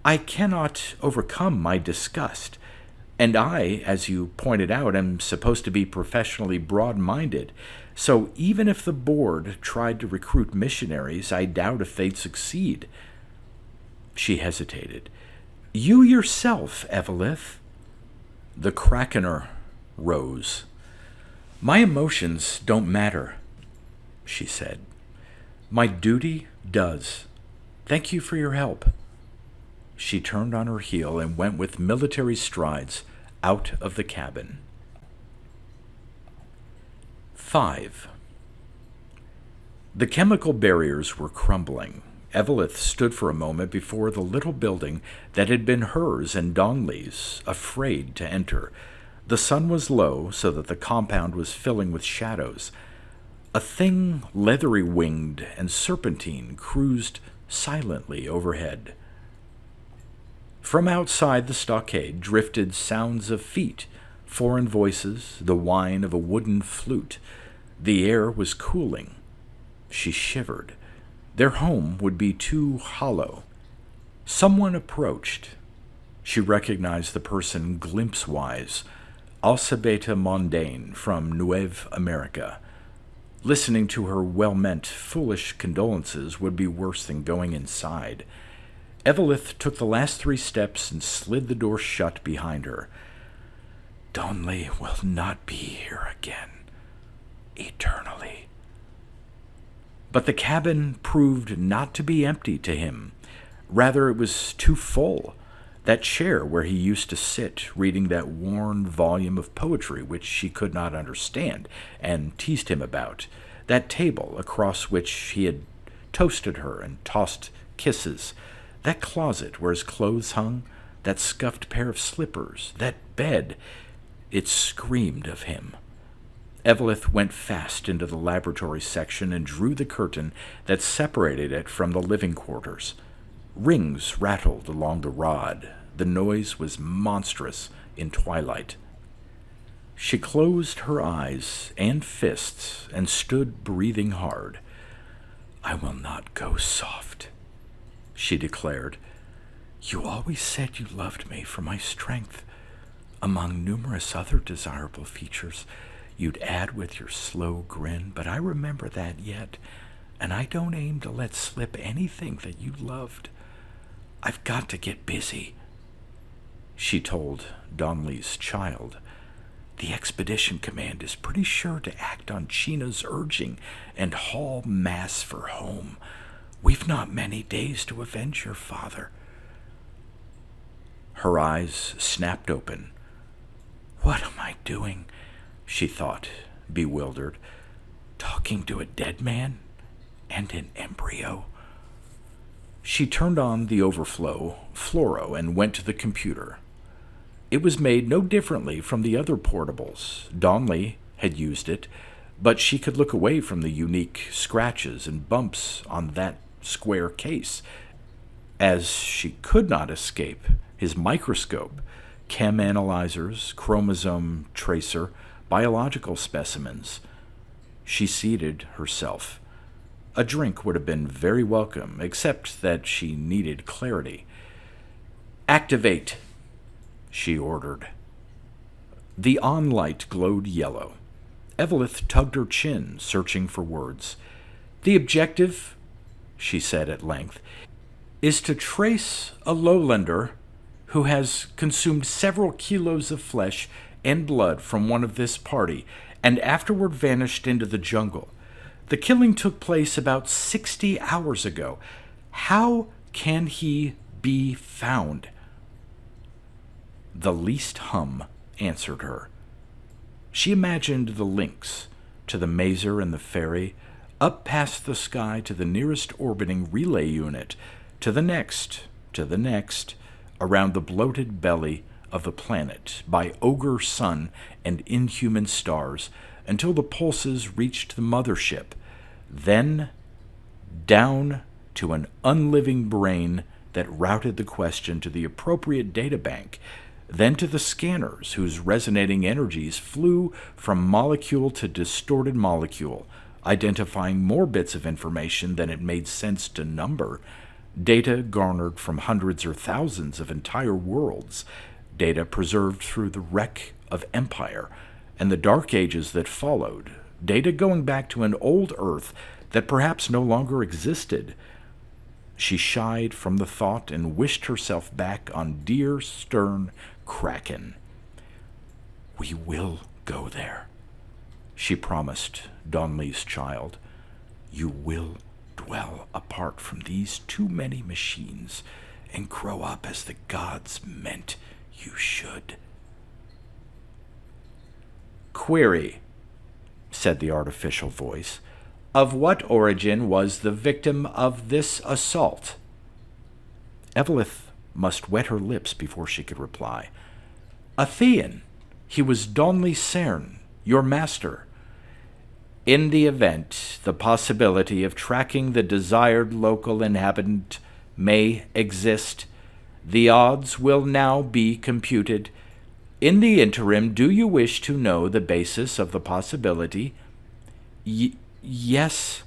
I cannot overcome my disgust. And I, as you pointed out, am supposed to be professionally broad-minded, so even if the board tried to recruit missionaries, I doubt if they'd succeed. She hesitated. You yourself, Evelith. The Krakener rose. My emotions don't matter, she said. My duty does. Thank you for your help. She turned on her heel and went with military strides out of the cabin. 5. The chemical barriers were crumbling. Evelith stood for a moment before the little building that had been hers and Donley's, afraid to enter. The sun was low, so that the compound was filling with shadows. A thing leathery-winged and serpentine cruised silently overhead. From outside the stockade drifted sounds of feet, foreign voices, the whine of a wooden flute. The air was cooling. She shivered. Their home would be too hollow. Someone approached. She recognized the person glimpse-wise, Alcebeta Mondaine from Nueva America. Listening to her well-meant, foolish condolences would be worse than going inside. Evelith took the last 3 steps and slid the door shut behind her. Donley will not be here again, eternally. But the cabin proved not to be empty to him. Rather, it was too full. That chair where he used to sit, reading that worn volume of poetry which she could not understand and teased him about. That table across which he had toasted her and tossed kisses. That closet where his clothes hung, that scuffed pair of slippers, that bed, it screamed of him. Evelith went fast into the laboratory section and drew the curtain that separated it from the living quarters. Rings rattled along the rod. The noise was monstrous in twilight. She closed her eyes and fists and stood breathing hard. I will not go soft, she declared. You always said you loved me for my strength. Among numerous other desirable features, you'd add with your slow grin, but I remember that yet, and I don't aim to let slip anything that you loved. I've got to get busy, she told Donley's child. The Expedition Command is pretty sure to act on China's urging and haul mass for home. We've not many days to avenge your father. Her eyes snapped open. What am I doing? She thought, bewildered. Talking to a dead man and an embryo. She turned on the overflow fluoro and went to the computer. It was made no differently from the other portables. Donley had used it, but she could look away from the unique scratches and bumps on that square case, as she could not escape his microscope, chem analyzers, chromosome tracer, biological specimens. She seated herself. A drink would have been very welcome, except that she needed clarity. "Activate," she ordered. The on light glowed yellow. Evelith tugged her chin, searching for words. "The objective," she said at length, "is to trace a lowlander who has consumed several kilos of flesh and blood from one of this party, and afterward vanished into the jungle. The killing took place about 60 hours ago. How can he be found?" The least hum answered her. She imagined the links to the mazer and the ferry, up past the sky to the nearest orbiting relay unit, to the next, around the bloated belly of the planet, by ogre sun and inhuman stars, until the pulses reached the mothership, then down to an unliving brain that routed the question to the appropriate databank, then to the scanners whose resonating energies flew from molecule to distorted molecule, identifying more bits of information than it made sense to number, data garnered from hundreds or thousands of entire worlds, data preserved through the wreck of empire and the dark ages that followed, data going back to an old Earth that perhaps no longer existed. She shied from the thought and wished herself back on dear, stern Kraken. "We will go there," she promised Donley's child. "You will dwell apart from these too many machines and grow up as the gods meant you should." "Query," said the artificial voice, "of what origin was the victim of this assault?" Evelith must wet her lips before she could reply. "Athean. He was Donley Cern, your master. In the event, the possibility of tracking the desired local inhabitant may exist. The odds will now be computed. In the interim, do you wish to know the basis of the possibility?" Yes."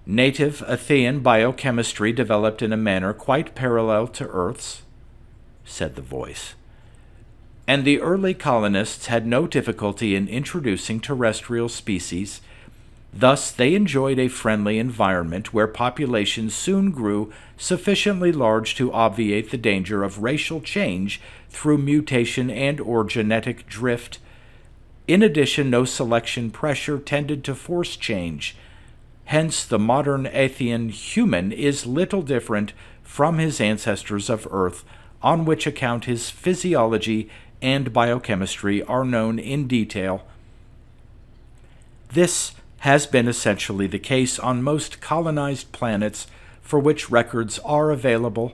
"Native Athean biochemistry developed in a manner quite parallel to Earth's," said the voice. "And the early colonists had no difficulty in introducing terrestrial species. Thus they enjoyed a friendly environment where populations soon grew sufficiently large to obviate the danger of racial change through mutation and/or genetic drift. In addition, no selection pressure tended to force change. Hence, the modern Athean human is little different from his ancestors of Earth, on which account his physiology and biochemistry are known in detail. This has been essentially the case on most colonized planets for which records are available.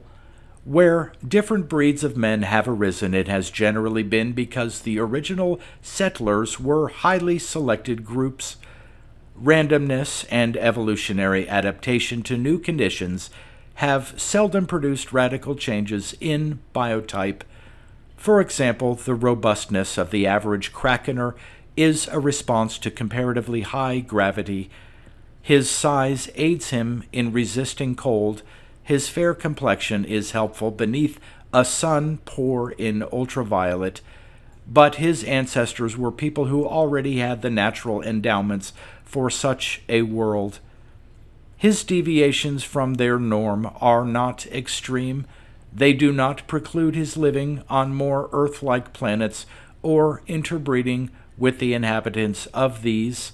Where different breeds of men have arisen, it has generally been because the original settlers were highly selected groups. Randomness and evolutionary adaptation to new conditions have seldom produced radical changes in biotype. For example, the robustness of the average krakener is a response to comparatively high gravity. His size aids him in resisting cold. His fair complexion is helpful beneath a sun poor in ultraviolet. But his ancestors were people who already had the natural endowments for such a world. His deviations from their norm are not extreme. They do not preclude his living on more Earth-like planets or interbreeding with the inhabitants of these.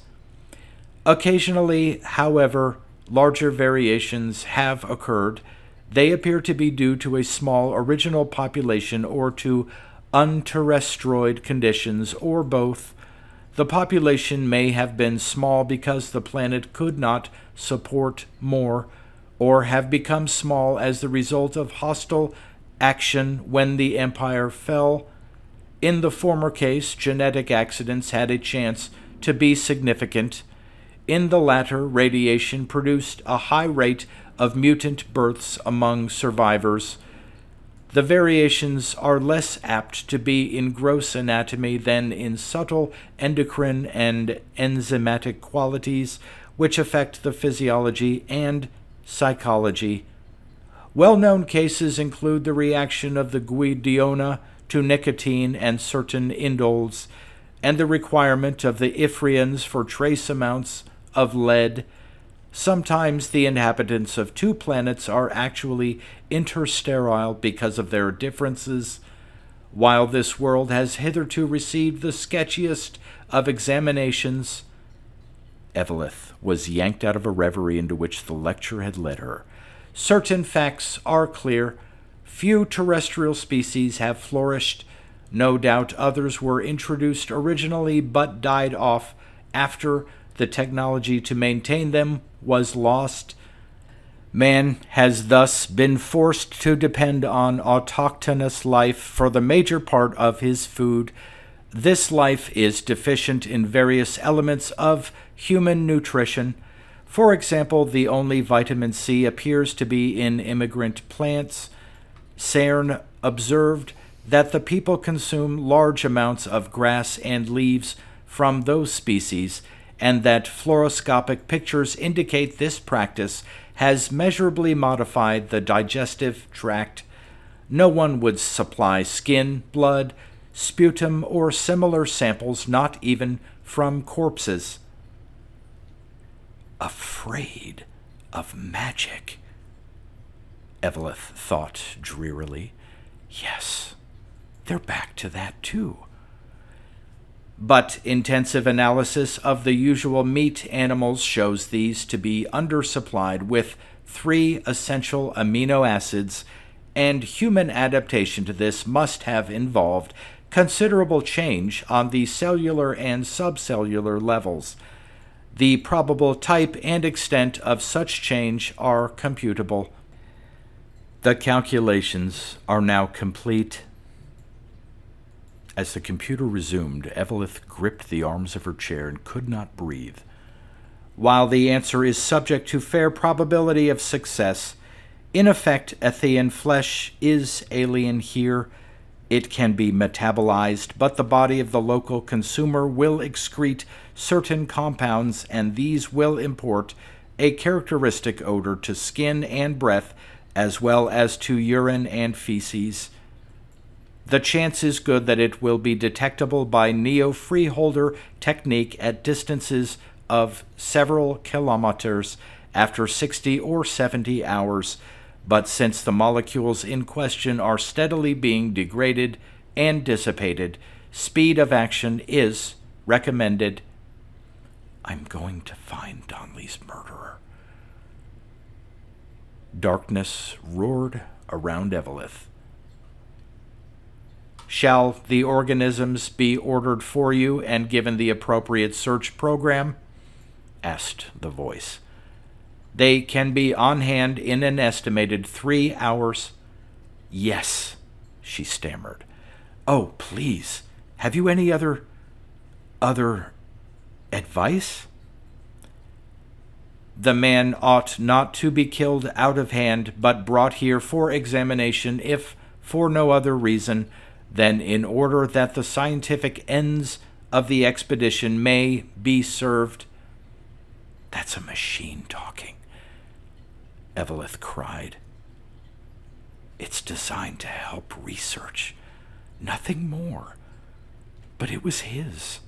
Occasionally, however, larger variations have occurred. They appear to be due to a small original population or to unterrestroid conditions, or both. The population may have been small because the planet could not support more, or have become small as the result of hostile action when the empire fell. In the former case, genetic accidents had a chance to be significant. In the latter, radiation produced a high rate of mutant births among survivors. The variations are less apt to be in gross anatomy than in subtle endocrine and enzymatic qualities which affect the physiology and psychology. Well-known cases include the reaction of the guidiona to nicotine and certain indoles, and the requirement of the Ithrians for trace amounts of lead. Sometimes the inhabitants of two planets are actually intersterile because of their differences. While this world has hitherto received the sketchiest of examinations, Evelyn was yanked out of a reverie into which the lecture had led her. Certain facts are clear. Few terrestrial species have flourished. No doubt others were introduced originally but died off after the technology to maintain them was lost. Man has thus been forced to depend on autochthonous life for the major part of his food. This life is deficient in various elements of human nutrition. For example, the only vitamin C appears to be in immigrant plants. Cern observed that the people consume large amounts of grass and leaves from those species, and that fluoroscopic pictures indicate this practice has measurably modified the digestive tract. No one would supply skin, blood, sputum, or similar samples, not even from corpses. Afraid of magic, Evelyn thought drearily. Yes, they're back to that too. But intensive analysis of the usual meat animals shows these to be undersupplied with 3 essential amino acids, and human adaptation to this must have involved considerable change on the cellular and subcellular levels. The probable type and extent of such change are computable. The calculations are now complete. As the computer resumed, Evelyn gripped the arms of her chair and could not breathe. While the answer is subject to fair probability of success, in effect, Athean flesh is alien here. It can be metabolized, but the body of the local consumer will excrete certain compounds, and these will import a characteristic odor to skin and breath, as well as to urine and feces. The chance is good that it will be detectable by neo-freeholder technique at distances of several kilometers after 60 or 70 hours, but since the molecules in question are steadily being degraded and dissipated, speed of action is recommended. I'm going to find Donley's murderer. Darkness roared around Evelyn. Shall the organisms be ordered for you and given the appropriate search program? Asked the voice. They can be on hand in an estimated 3 hours. Yes, she stammered. Oh, please, have you any other advice? The man ought not to be killed out of hand, but brought here for examination, if for no other reason than in order that the scientific ends of the expedition may be served. That's a machine talking, Evelyn cried. It's designed to help research, nothing more. But it was his.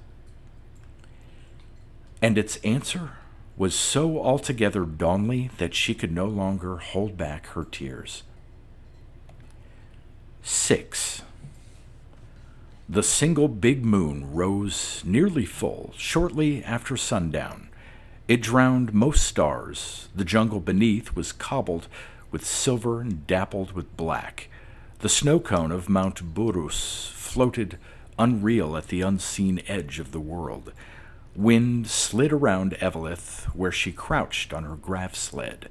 And its answer was so altogether Donley that she could no longer hold back her tears. 6. The single big moon rose nearly full shortly after sundown. It drowned most stars. The jungle beneath was cobbled with silver and dappled with black. The snow cone of Mount Burus floated unreal at the unseen edge of the world. Wind slid around Evelyn where she crouched on her graph sled.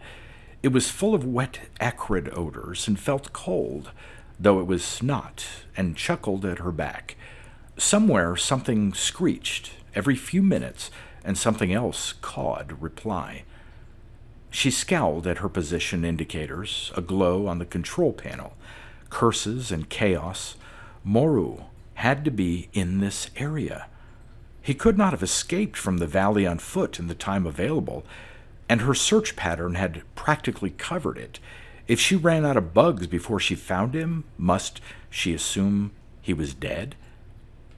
It was full of wet, acrid odors and felt cold, though it was not, and chuckled at her back. Somewhere something screeched every few minutes, and something else cawed reply. She scowled at her position indicators, aglow on the control panel. Curses and chaos. Moru had to be in this area. He could not have escaped from the valley on foot in the time available, and her search pattern had practically covered it. If she ran out of bugs before she found him, must she assume he was dead?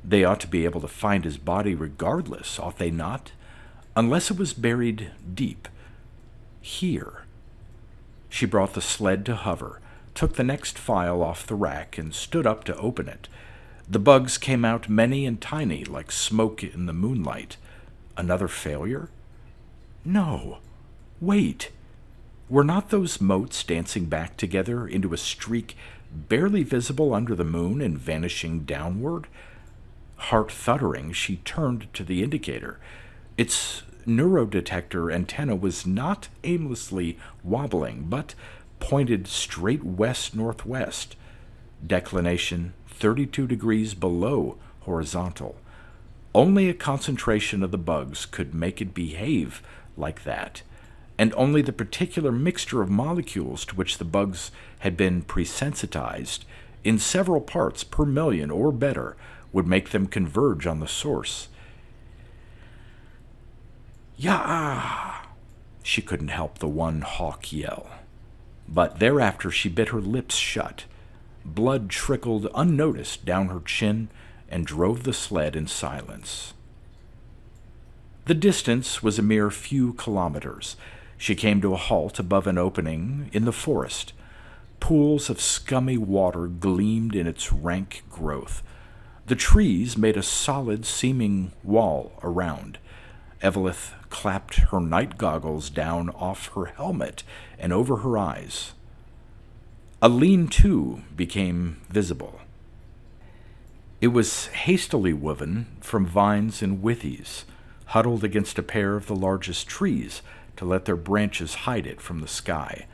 They ought to be able to find his body regardless, ought they not? Unless it was buried deep. Here. She brought the sled to hover, took the next file off the rack, and stood up to open it. The bugs came out many and tiny, like smoke in the moonlight. Another failure? No. Wait. Were not those motes dancing back together into a streak barely visible under the moon and vanishing downward? Heart thuddering, she turned to the indicator. Its neurodetector antenna was not aimlessly wobbling, but pointed straight west-northwest. Declination 32 degrees below horizontal. Only a concentration of the bugs could make it behave like that, and only the particular mixture of molecules to which the bugs had been presensitized, in several parts per million or better, would make them converge on the source. Yah! She couldn't help the one hawk yell. But thereafter she bit her lips shut. Blood trickled unnoticed down her chin and drove the sled in silence. The distance was a mere few kilometers. She came to a halt above an opening in the forest. Pools of scummy water gleamed in its rank growth. The trees made a solid-seeming wall around. Eveleth clapped her night goggles down off her helmet and over her eyes. A lean-to became visible. It was hastily woven from vines and withies, huddled against a pair of the largest trees to let their branches hide it from the sky.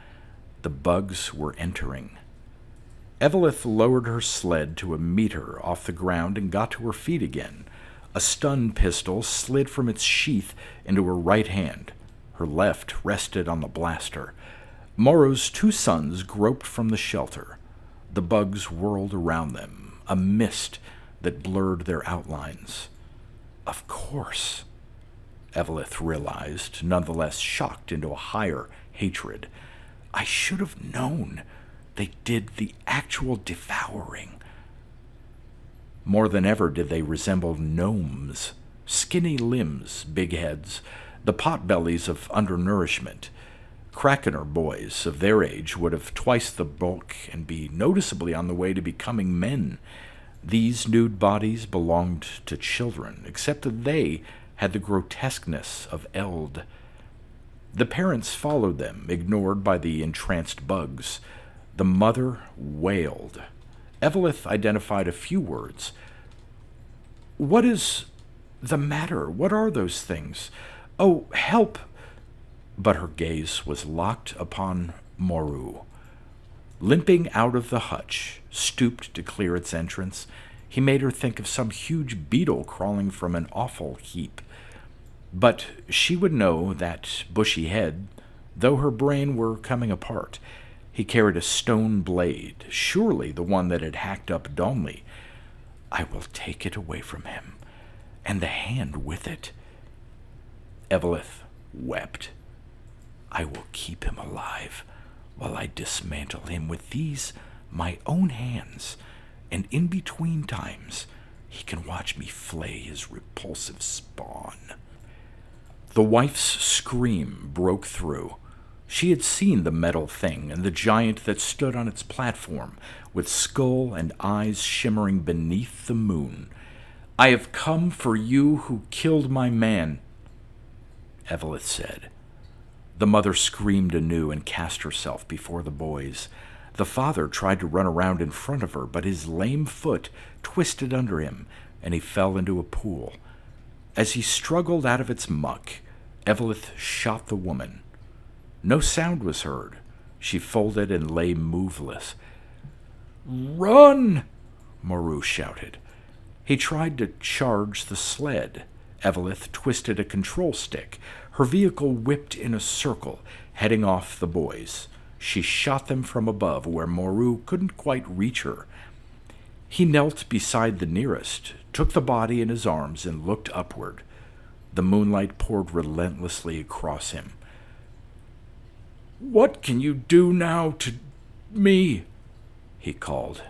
The bugs were entering. Eveleth lowered her sled to a meter off the ground and got to her feet again. A stun pistol slid from its sheath into her right hand. Her left rested on the blaster. Morrow's two sons groped from the shelter. The bugs whirled around them, a mist that blurred their outlines. Of course, Eveleth realized, nonetheless shocked into a higher hatred. I should have known. They did the actual devouring. More than ever did they resemble gnomes. Skinny limbs, big heads, the potbellies of undernourishment. Crackener boys of their age would have twice the bulk and be noticeably on the way to becoming men. These nude bodies belonged to children, except that they had the grotesqueness of eld. The parents followed them, ignored by the entranced bugs. The mother wailed. Eveleth identified a few words. What is the matter? What are those things? Oh, help! But her gaze was locked upon Moru. Limping out of the hutch, stooped to clear its entrance, he made her think of some huge beetle crawling from an awful heap. But she would know that bushy head, though her brain were coming apart. He carried a stone blade, surely the one that had hacked up Donley. I will take it away from him, and the hand with it. Eveleth wept. I will keep him alive while I dismantle him with these, my own hands, and in between times he can watch me flay his repulsive spawn. The wife's scream broke through. She had seen the metal thing and the giant that stood on its platform, with skull and eyes shimmering beneath the moon. I have come for you who killed my man, Eveleth said. The mother screamed anew and cast herself before the boys. The father tried to run around in front of her, but his lame foot twisted under him, and he fell into a pool. As he struggled out of its muck, Eveleth shot the woman. No sound was heard. She folded and lay moveless. "Run!" Moreau shouted. He tried to charge the sled. Evelith twisted a control stick. Her vehicle whipped in a circle, heading off the boys. She shot them from above, where Moreau couldn't quite reach her. He knelt beside the nearest, took the body in his arms, and looked upward. The moonlight poured relentlessly across him. "What can you do now to me?" he called.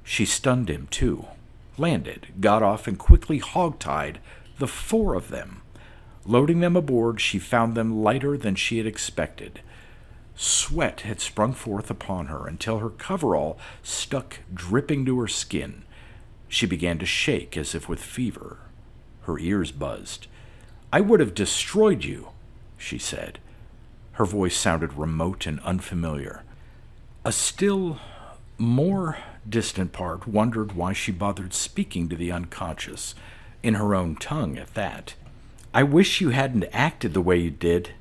She stunned him, too, landed, got off, and quickly hogtied the 4 of them. Loading them aboard, she found them lighter than she had expected. Sweat had sprung forth upon her until her coverall stuck dripping to her skin. She began to shake as if with fever. Her ears buzzed. "I would have destroyed you," she said. Her voice sounded remote and unfamiliar. A still more distant part wondered why she bothered speaking to the unconscious, in her own tongue at that. "I wish you hadn't acted the way you did.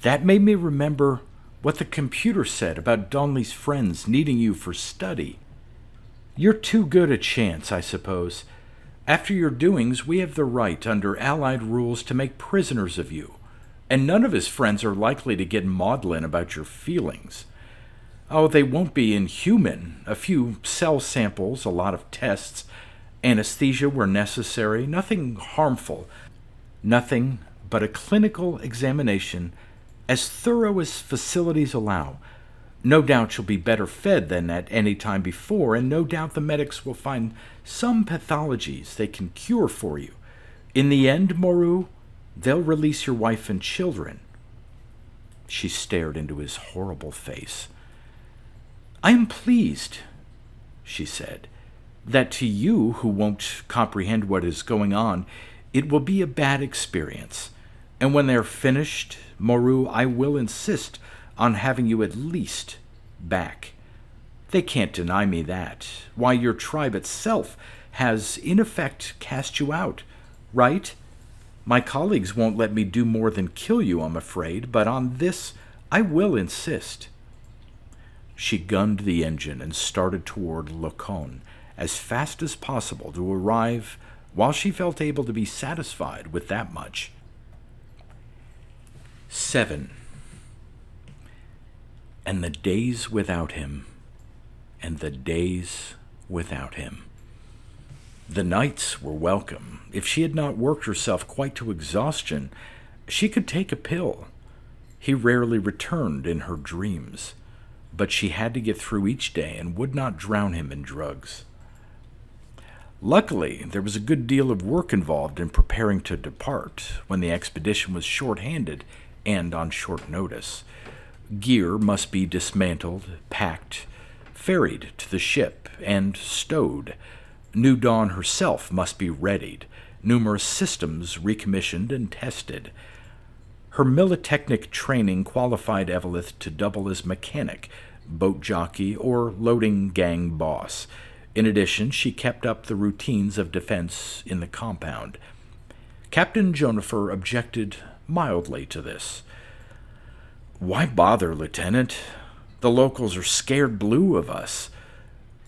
That made me remember what the computer said about Donnelly's friends needing you for study. You're too good a chance, I suppose. After your doings, we have the right, under Allied rules, to make prisoners of you, and none of his friends are likely to get maudlin about your feelings. Oh, they won't be inhuman. A few cell samples, a lot of tests, anesthesia where necessary, nothing harmful, nothing but a clinical examination as thorough as facilities allow. No doubt you'll be better fed than at any time before, and no doubt the medics will find some pathologies they can cure for you. In the end, Moreau, they'll release your wife and children." She stared into his horrible face. "I am pleased," she said, "that to you who won't comprehend what is going on, it will be a bad experience. And when they're finished, Moreau, I will insist on having you at least back. They can't deny me that. Why, your tribe itself has, in effect, cast you out, right? My colleagues won't let me do more than kill you, I'm afraid, but on this I will insist." She gunned the engine and started toward Lacon as fast as possible to arrive while she felt able to be satisfied with that much. 7. And the days without him, and the days without him. The nights were welcome. If she had not worked herself quite to exhaustion, she could take a pill. He rarely returned in her dreams, but she had to get through each day and would not drown him in drugs. Luckily, there was a good deal of work involved in preparing to depart when the expedition was short-handed and on short notice. Gear must be dismantled, packed, ferried to the ship, and stowed. New Dawn herself must be readied, numerous systems recommissioned and tested. Her militechnic training qualified Evelith to double as mechanic, boat jockey, or loading gang boss. In addition, she kept up the routines of defense in the compound. Captain Jonifer objected mildly to this. "Why bother, Lieutenant? The locals are scared blue of us.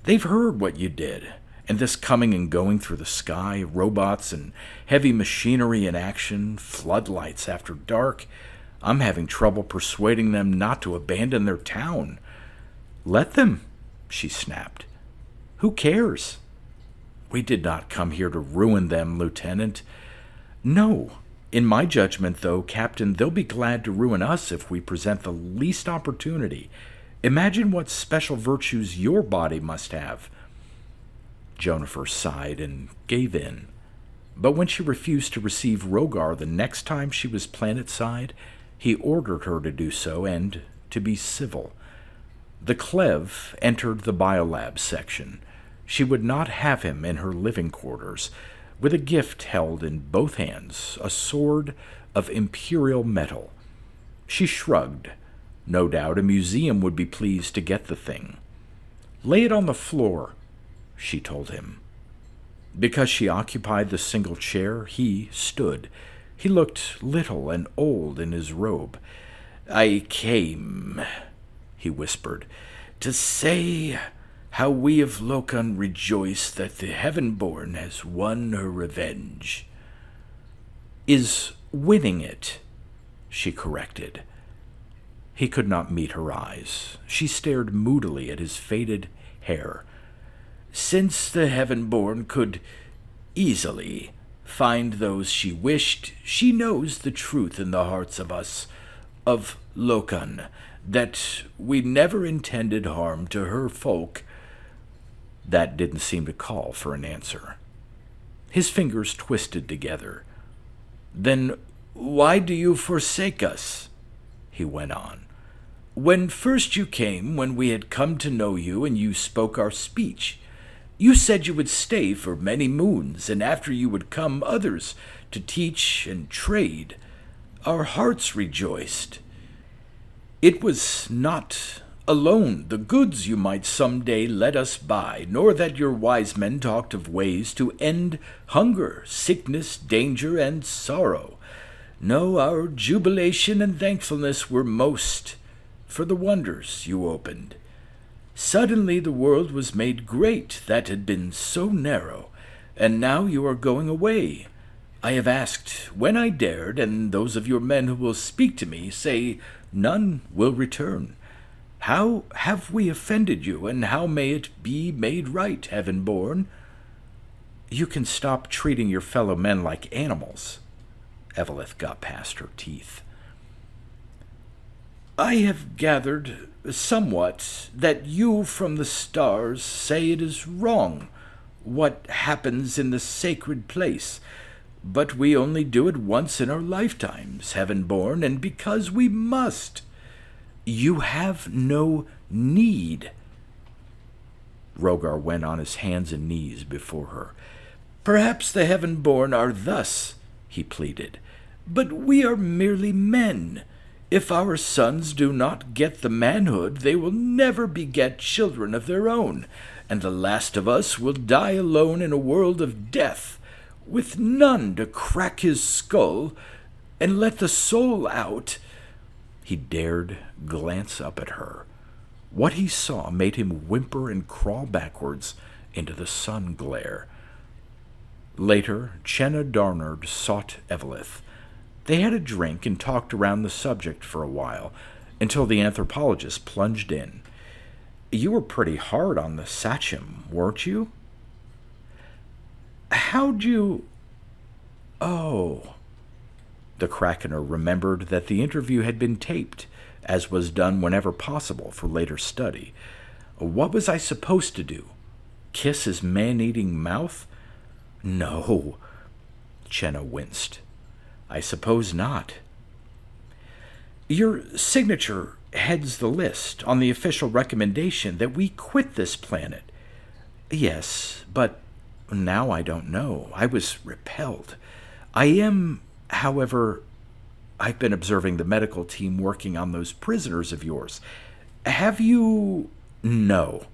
They've heard what you did, and this coming and going through the sky, robots and heavy machinery in action, floodlights after dark. I'm having trouble persuading them not to abandon their town." "Let them," she snapped. "Who cares?" "We did not come here to ruin them, Lieutenant." "No. In my judgment, though, Captain, they'll be glad to ruin us if we present the least opportunity. Imagine what special virtues your body must have." Jonifer sighed and gave in. But when she refused to receive Rogar the next time she was planet-side, he ordered her to do so and to be civil. The Clev entered the biolab section. She would not have him in her living quarters. With a gift held in both hands, a sword of imperial metal. She shrugged. No doubt a museum would be pleased to get the thing. "Lay it on the floor," she told him. Because she occupied the single chair, he stood. He looked little and old in his robe. "I came," he whispered, "to say how we of Locan rejoice that the Heaven-born has won her revenge." "Is winning it," she corrected. He could not meet her eyes. She stared moodily at his faded hair. "Since the Heaven-born could easily find those she wished, she knows the truth in the hearts of us, of Locan, that we never intended harm to her folk." That didn't seem to call for an answer. His fingers twisted together. "Then why do you forsake us?" he went on. "When first you came, when we had come to know you and you spoke our speech, you said you would stay for many moons, and after you would come others to teach and trade. Our hearts rejoiced. It was not alone the goods you might some day let us buy, nor that your wise men talked of ways to end hunger, sickness, danger, and sorrow. No, our jubilation and thankfulness were most for the wonders you opened. Suddenly the world was made great that had been so narrow, and now you are going away. I have asked when I dared, and those of your men who will speak to me say none will return. How have we offended you, and how may it be made right, Heaven-born?" "You can stop treating your fellow men like animals." Eveleth got past her teeth. "I have gathered somewhat that you from the stars say it is wrong what happens in the sacred place, but we only do it once in our lifetimes, Heaven-born, and because we must." "You have no need." Rogar went on his hands and knees before her. "Perhaps the Heaven-born are thus," he pleaded, "but we are merely men. If our sons do not get the manhood, they will never beget children of their own, and the last of us will die alone in a world of death, with none to crack his skull and let the soul out." He dared glance up at her. What he saw made him whimper and crawl backwards into the sun glare. Later, Chenna Darnard sought Eveleth. They had a drink and talked around the subject for a while, until the anthropologist plunged in. "You were pretty hard on the Sachem, weren't you?" "How'd you—" "Oh." The Krakener remembered that the interview had been taped, as was done whenever possible for later study. "What was I supposed to do? Kiss his man-eating mouth?" "No." Chenna winced. "I suppose not." "Your signature heads the list on the official recommendation that we quit this planet." "Yes, but now I don't know. I was repelled. I am, however, I've been observing the medical team working on those prisoners of yours. Have you—" "No."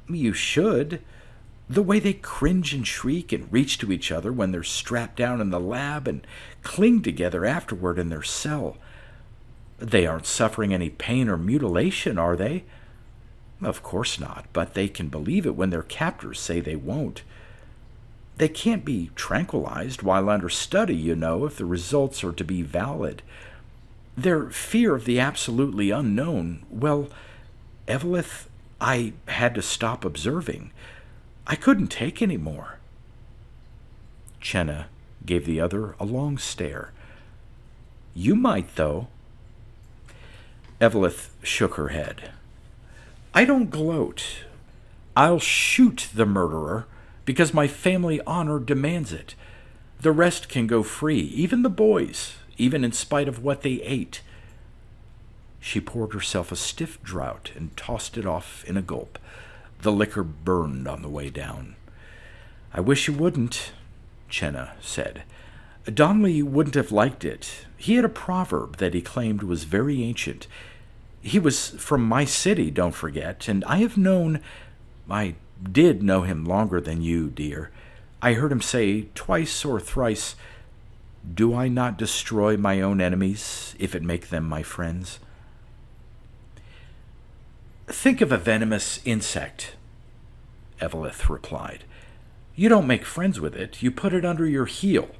"You should. The way they cringe and shriek and reach to each other when they're strapped down in the lab and cling together afterward in their cell. They aren't suffering any pain or mutilation, are they?" "Of course not, but they can believe it when their captors say they won't. They can't be tranquilized while under study, you know, if the results are to be valid. Their fear of the absolutely unknown, well, Eveleth, I had to stop observing. I couldn't take any more." Chenna gave the other a long stare. "You might, though." Eveleth shook her head. "I don't gloat. I'll shoot the murderer because my family honor demands it. The rest can go free, even the boys, even in spite of what they ate." She poured herself a stiff draught and tossed it off in a gulp. The liquor burned on the way down. "I wish you wouldn't," Chenna said. "Donnelly wouldn't have liked it. He had a proverb that he claimed was very ancient. He was from my city, don't forget, and I did know him longer than you, dear. I heard him say twice or thrice, Do I not destroy my own enemies if it make them my friends? Think of a venomous insect, Evelith replied. You don't make friends with it, you put it under your heel.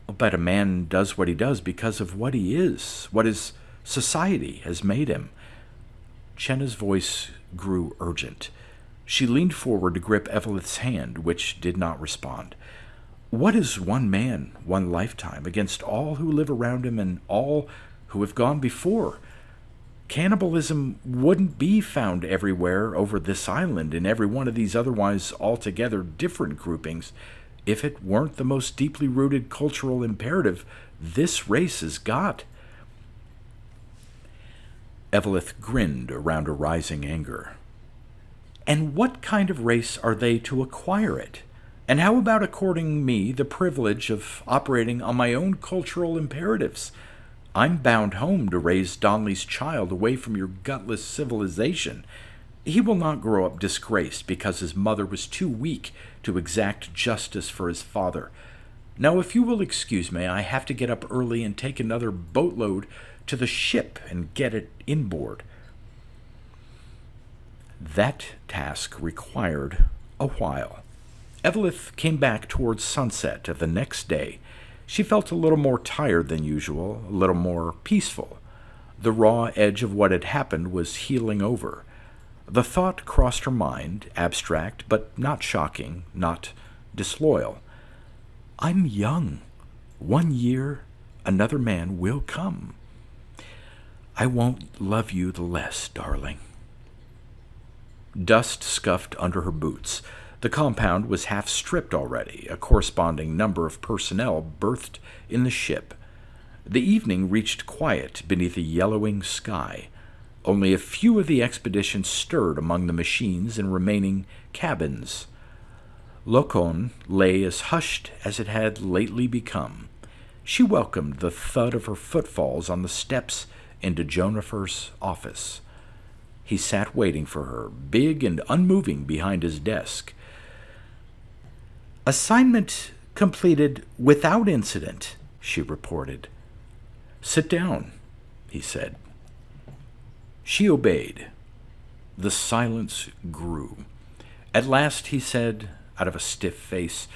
But a man does what he does because of what he is, what his society has made him. Chenna's voice grew urgent. She leaned forward to grip Evelith's hand, which did not respond. What is one man, one lifetime, against all who live around him and all who have gone before? Cannibalism wouldn't be found everywhere over this island in every one of these otherwise altogether different groupings if it weren't the most deeply rooted cultural imperative this race has got. Evelith grinned around a rising anger. And what kind of race are they to acquire it? And how about according me the privilege of operating on my own cultural imperatives? I'm bound home to raise Donley's child away from your gutless civilization. He will not grow up disgraced because his mother was too weak to exact justice for his father. Now, if you will excuse me, I have to get up early and take another boatload to the ship and get it inboard. That task required a while. Evelith came back towards sunset of the next day. She felt a little more tired than usual, a little more peaceful. The raw edge of what had happened was healing over. The thought crossed her mind, abstract, but not shocking, not disloyal. I'm young. 1 year, another man will come. I won't love you the less, darling. Dust scuffed under her boots. The compound was half stripped already, a corresponding number of personnel berthed in the ship. The evening reached quiet beneath a yellowing sky. Only a few of the expedition stirred among the machines and remaining cabins. Locon lay as hushed as it had lately become. She welcomed the thud of her footfalls on the steps into Jonifer's office. He sat waiting for her, big and unmoving behind his desk. Assignment completed without incident, she reported. Sit down, he said. She obeyed. The silence grew. At last he said, out of a stiff face,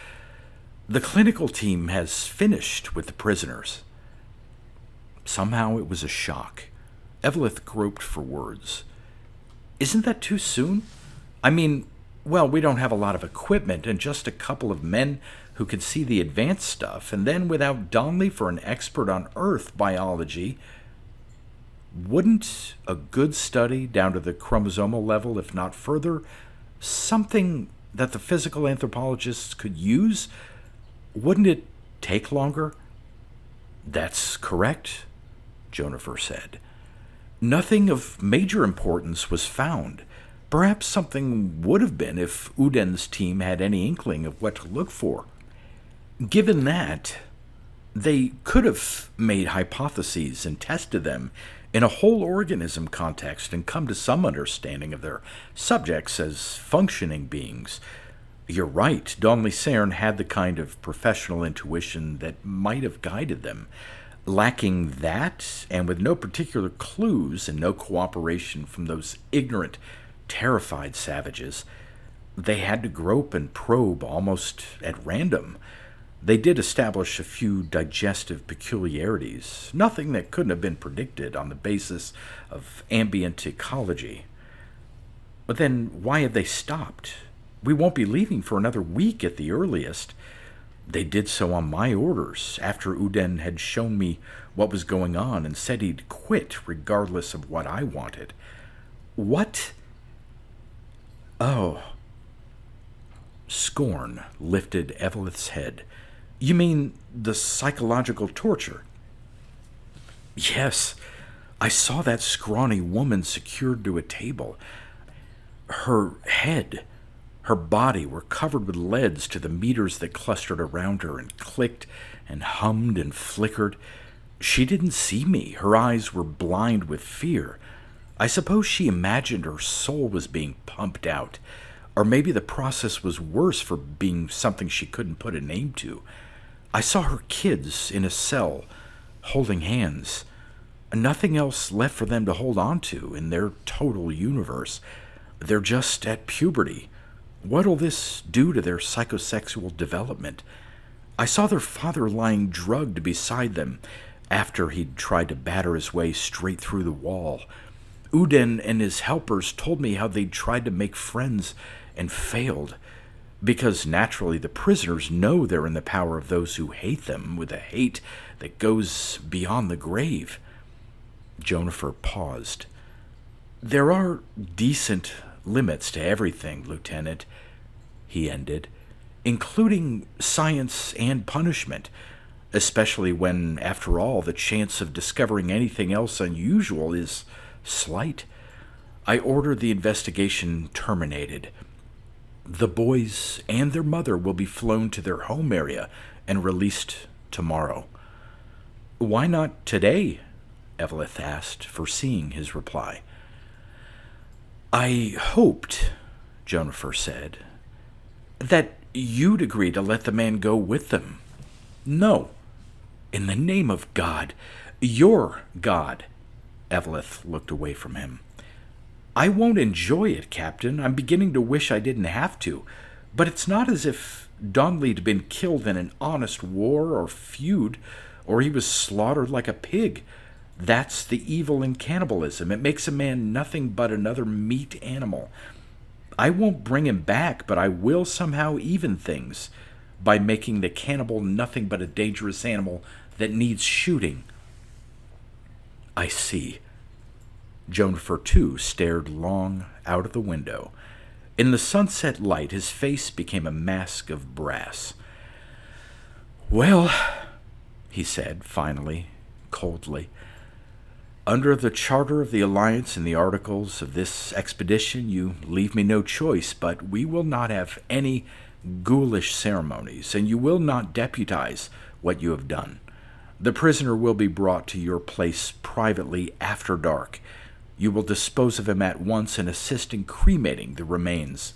The clinical team has finished with the prisoners. Somehow it was a shock. Evelith groped for words. Isn't that too soon? I mean, well, we don't have a lot of equipment and just a couple of men who can see the advanced stuff, and then without Donley for an expert on Earth biology, wouldn't a good study down to the chromosomal level, if not further, something that the physical anthropologists could use, wouldn't it take longer? That's correct, Jonifer said. Nothing of major importance was found. Perhaps something would have been if Uden's team had any inkling of what to look for. Given that, they could have made hypotheses and tested them in a whole organism context and come to some understanding of their subjects as functioning beings. You're right, Donley Cern had the kind of professional intuition that might have guided them. Lacking that, and with no particular clues and no cooperation from those ignorant, terrified savages, they had to grope and probe almost at random. They did establish a few digestive peculiarities, nothing that couldn't have been predicted on the basis of ambient ecology. But then why had they stopped? We won't be leaving for another week at the earliest. They did so on my orders, after Uden had shown me what was going on and said he'd quit regardless of what I wanted. What? Oh. Scorn lifted Evelith's head. You mean the psychological torture? Yes. I saw that scrawny woman secured to a table. Her head, her body were covered with leads to the meters that clustered around her and clicked and hummed and flickered. She didn't see me. Her eyes were blind with fear. I suppose she imagined her soul was being pumped out. Or maybe the process was worse for being something she couldn't put a name to. I saw her kids in a cell, holding hands. Nothing else left for them to hold on to in their total universe. They're just at puberty. What'll this do to their psychosexual development? I saw their father lying drugged beside them after he'd tried to batter his way straight through the wall. Uden and his helpers told me how they'd tried to make friends and failed, because naturally the prisoners know they're in the power of those who hate them with a hate that goes beyond the grave. Jonifer paused. There are decent limits to everything, Lieutenant, he ended, including science and punishment, especially when, after all, the chance of discovering anything else unusual is slight. I ordered the investigation terminated. The boys and their mother will be flown to their home area and released tomorrow. Why not today? Eveleth asked, foreseeing his reply. I hoped, Jonifer said, that you'd agree to let the man go with them. No. In the name of God, your God. Eveleth looked away from him. I won't enjoy it, Captain. I'm beginning to wish I didn't have to. But it's not as if Donley'd been killed in an honest war or feud, or he was slaughtered like a pig. That's the evil in cannibalism. It makes a man nothing but another meat animal. I won't bring him back, but I will somehow even things by making the cannibal nothing but a dangerous animal that needs shooting. I see. Jonifer, too, stared long out of the window. In the sunset light, his face became a mask of brass. Well, he said, finally, coldly, under the charter of the Alliance and the articles of this expedition, you leave me no choice, but we will not have any ghoulish ceremonies, and you will not deputize what you have done. The prisoner will be brought to your place privately after dark. You will dispose of him at once and assist in cremating the remains.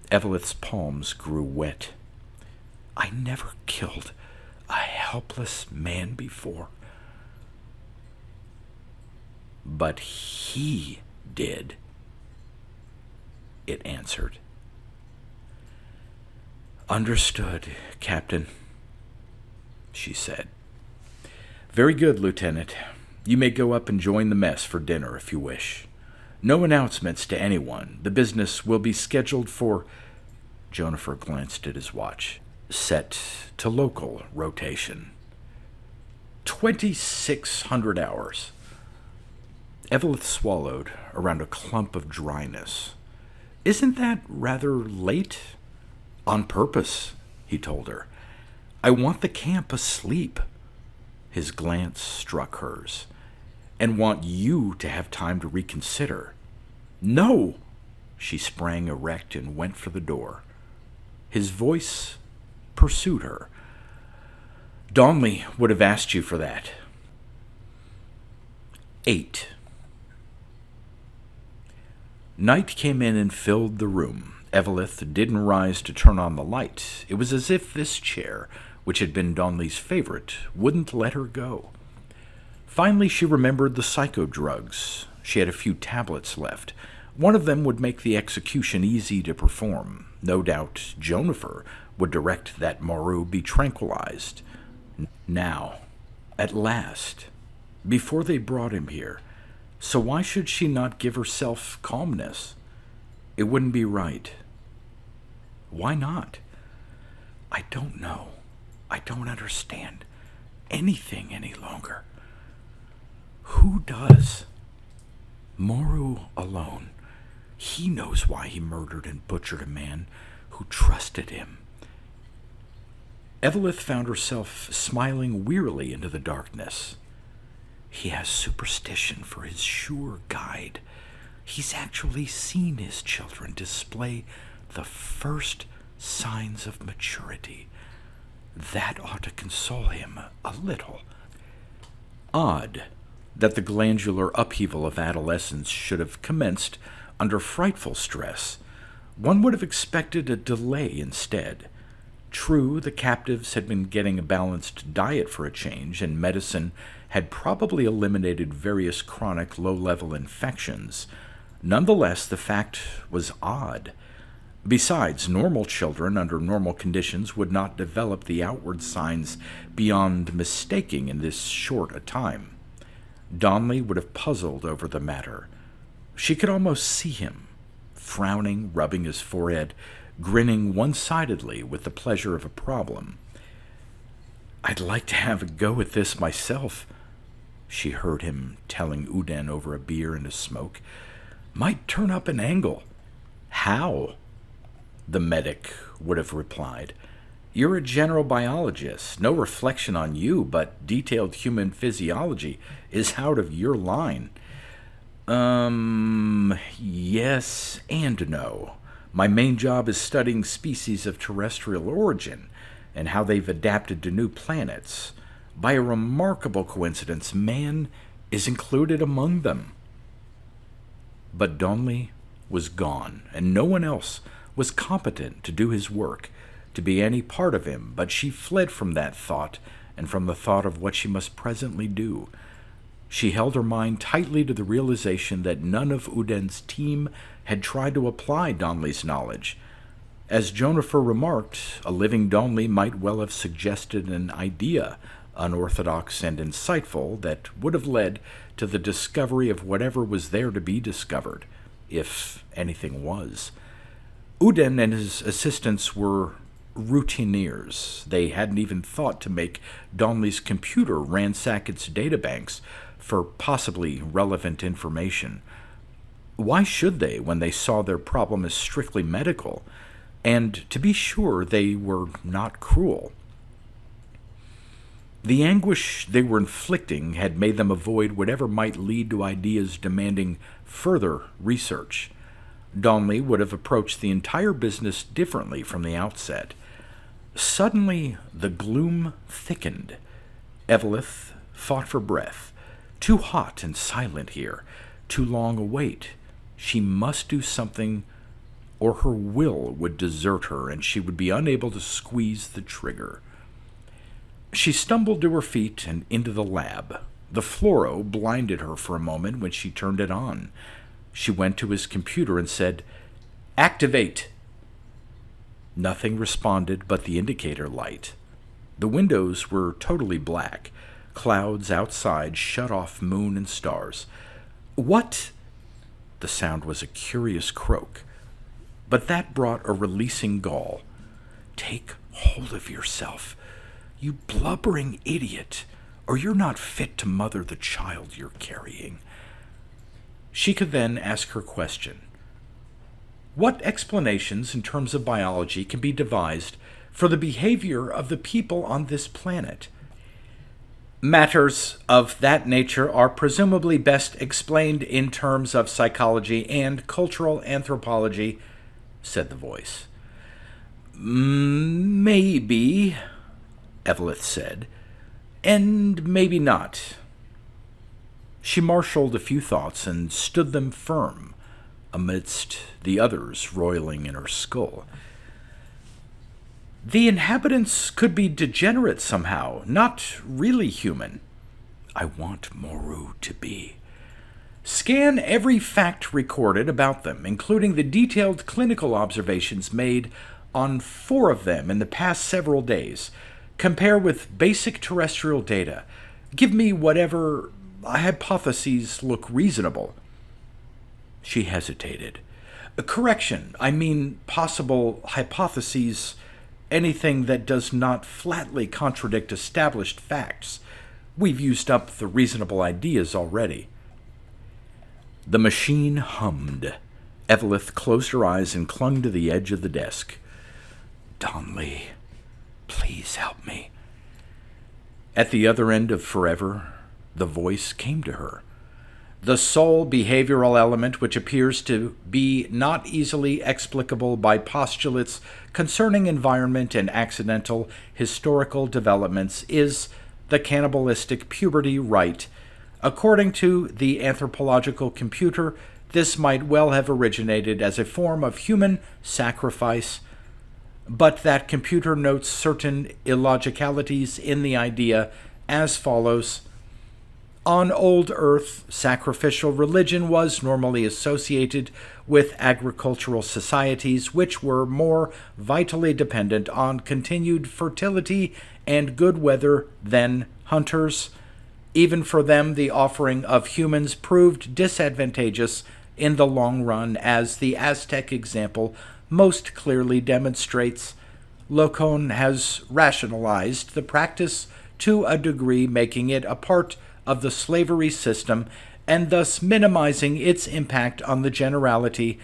Eveleth's palms grew wet. I never killed a helpless man before. But he did, it answered. Understood, Captain, she said. Very good, Lieutenant. You may go up and join the mess for dinner if you wish. No announcements to anyone. The business will be scheduled for... Jonifer glanced at his watch. Set to local rotation. 2,600 hours. Eveleth swallowed around a clump of dryness. Isn't that rather late? On purpose, he told her. I want the camp asleep. His glance struck hers. And want you to have time to reconsider. No! She sprang erect and went for the door. His voice pursued her. Donley would have asked you for that. 8. Night came in and filled the room. Eveleth didn't rise to turn on the light. It was as if this chair, which had been Donley's favorite, wouldn't let her go. Finally, she remembered the psycho-drugs. She had a few tablets left. One of them would make the execution easy to perform. No doubt Jonifer would direct that Moreau be tranquilized. Now, at last, before they brought him here, so why should she not give herself calmness? It wouldn't be right. Why not? I don't know. I don't understand anything any longer. Who does? Moreau alone. He knows why he murdered and butchered a man who trusted him. Eveleth found herself smiling wearily into the darkness. He has superstition for his sure guide. He's actually seen his children display the first signs of maturity. That ought to console him a little. Odd that the glandular upheaval of adolescence should have commenced under frightful stress. One would have expected a delay instead. True, the captives had been getting a balanced diet for a change, and medicine had probably eliminated various chronic low-level infections. Nonetheless, the fact was odd. Besides, normal children under normal conditions would not develop the outward signs beyond mistaking in this short a time. Donley would have puzzled over the matter. She could almost see him, frowning, rubbing his forehead, grinning one-sidedly with the pleasure of a problem. "I'd like to have a go at this myself," she heard him telling Uden over a beer and a smoke. "Might turn up an angle." "How?" the medic would have replied. "You're a general biologist. No reflection on you, but detailed human physiology is out of your line." Yes and no. My main job is studying species of terrestrial origin and how they've adapted to new planets. By a remarkable coincidence, man is included among them." But Donley was gone, and no one else was competent to do his work, to be any part of him, but she fled from that thought and from the thought of what she must presently do. She held her mind tightly to the realization that none of Uden's team had tried to apply Donley's knowledge. As Jonifer remarked, a living Donley might well have suggested an idea, unorthodox and insightful, that would have led to the discovery of whatever was there to be discovered, if anything was. Uden and his assistants were routineers. They hadn't even thought to make Donley's computer ransack its databanks for possibly relevant information. Why should they when they saw their problem as strictly medical? And to be sure, they were not cruel. The anguish they were inflicting had made them avoid whatever might lead to ideas demanding further research. Donley would have approached the entire business differently from the outset. Suddenly, the gloom thickened. Evelyn fought for breath. Too hot and silent here. Too long a wait. She must do something, or her will would desert her, and she would be unable to squeeze the trigger. She stumbled to her feet and into the lab. The fluoro blinded her for a moment when she turned it on. She went to his computer and said, "Activate." Nothing responded but the indicator light. The windows were totally black. Clouds outside shut off moon and stars. "What?" The sound was a curious croak, but that brought a releasing gall. "Take hold of yourself, you blubbering idiot, or you're not fit to mother the child you're carrying." She could then ask her question. What explanations in terms of biology can be devised for the behavior of the people on this planet? Matters of that nature are presumably best explained in terms of psychology and cultural anthropology, said the voice. Maybe, Evelyn said, and maybe not. She marshaled a few thoughts and stood them firm amidst the others roiling in her skull. The inhabitants could be degenerate somehow, not really human. I want Moru to be. Scan every fact recorded about them, including the detailed clinical observations made on 4 of them in the past several days. Compare with basic terrestrial data. Give me whatever hypotheses look reasonable. She hesitated. Correction, I mean possible hypotheses, anything that does not flatly contradict established facts. We've used up the reasonable ideas already. The machine hummed. Evelyn closed her eyes and clung to the edge of the desk. Donley, please help me. At the other end of forever, the voice came to her. The sole behavioral element which appears to be not easily explicable by postulates concerning environment and accidental historical developments is the cannibalistic puberty rite. According to the anthropological computer, this might well have originated as a form of human sacrifice. but that computer notes certain illogicalities in the idea as follows. On old Earth, sacrificial religion was normally associated with agricultural societies which were more vitally dependent on continued fertility and good weather than hunters. Even for them, the offering of humans proved disadvantageous in the long run, as the Aztec example most clearly demonstrates. Locon has rationalized the practice to a degree, making it a part of the slavery system and thus minimizing its impact on the generality.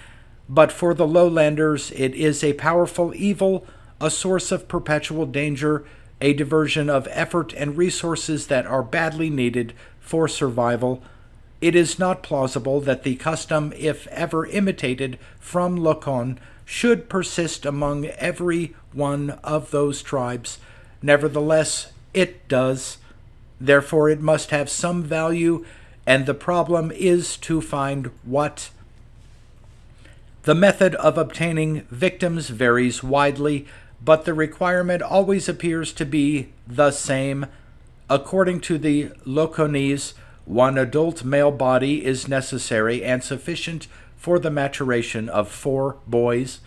But for the lowlanders, it is a powerful evil, a source of perpetual danger, a diversion of effort and resources that are badly needed for survival. It is not plausible that the custom, if ever imitated from Locon, should persist among every one of those tribes. Nevertheless, it does. Therefore, it must have some value, and the problem is to find what. The method of obtaining victims varies widely, but the requirement always appears to be the same. According to the Loconese, one adult male body is necessary and sufficient for the maturation of 4 boys.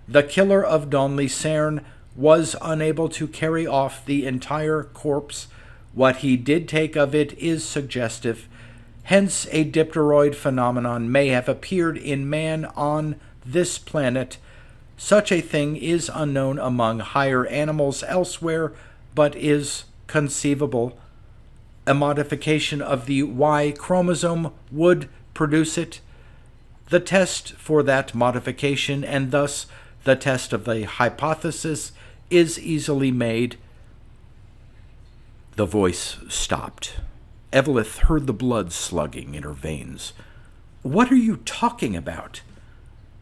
The killer of Don Lucerne was unable to carry off the entire corpse. What he did take of it is suggestive. Hence, a dipteroid phenomenon may have appeared in man on this planet. Such a thing is unknown among higher animals elsewhere, but is conceivable. A modification of the Y chromosome would produce it. The test for that modification, and thus the test of the hypothesis, is easily made. The voice stopped. Evelith heard the blood slugging in her veins. "What are you talking about?"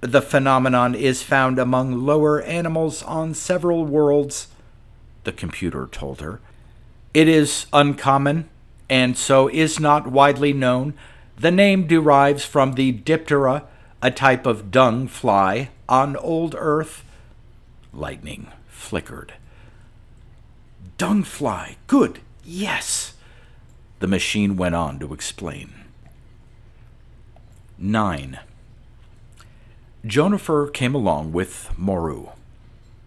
"The phenomenon is found among lower animals on several worlds," the computer told her. "It is uncommon, and so is not widely known. The name derives from the diptera, a type of dung fly on old Earth." Lightning flickered. "Dung fly, good, yes," the machine went on to explain. 9. Jonifer came along with Moru.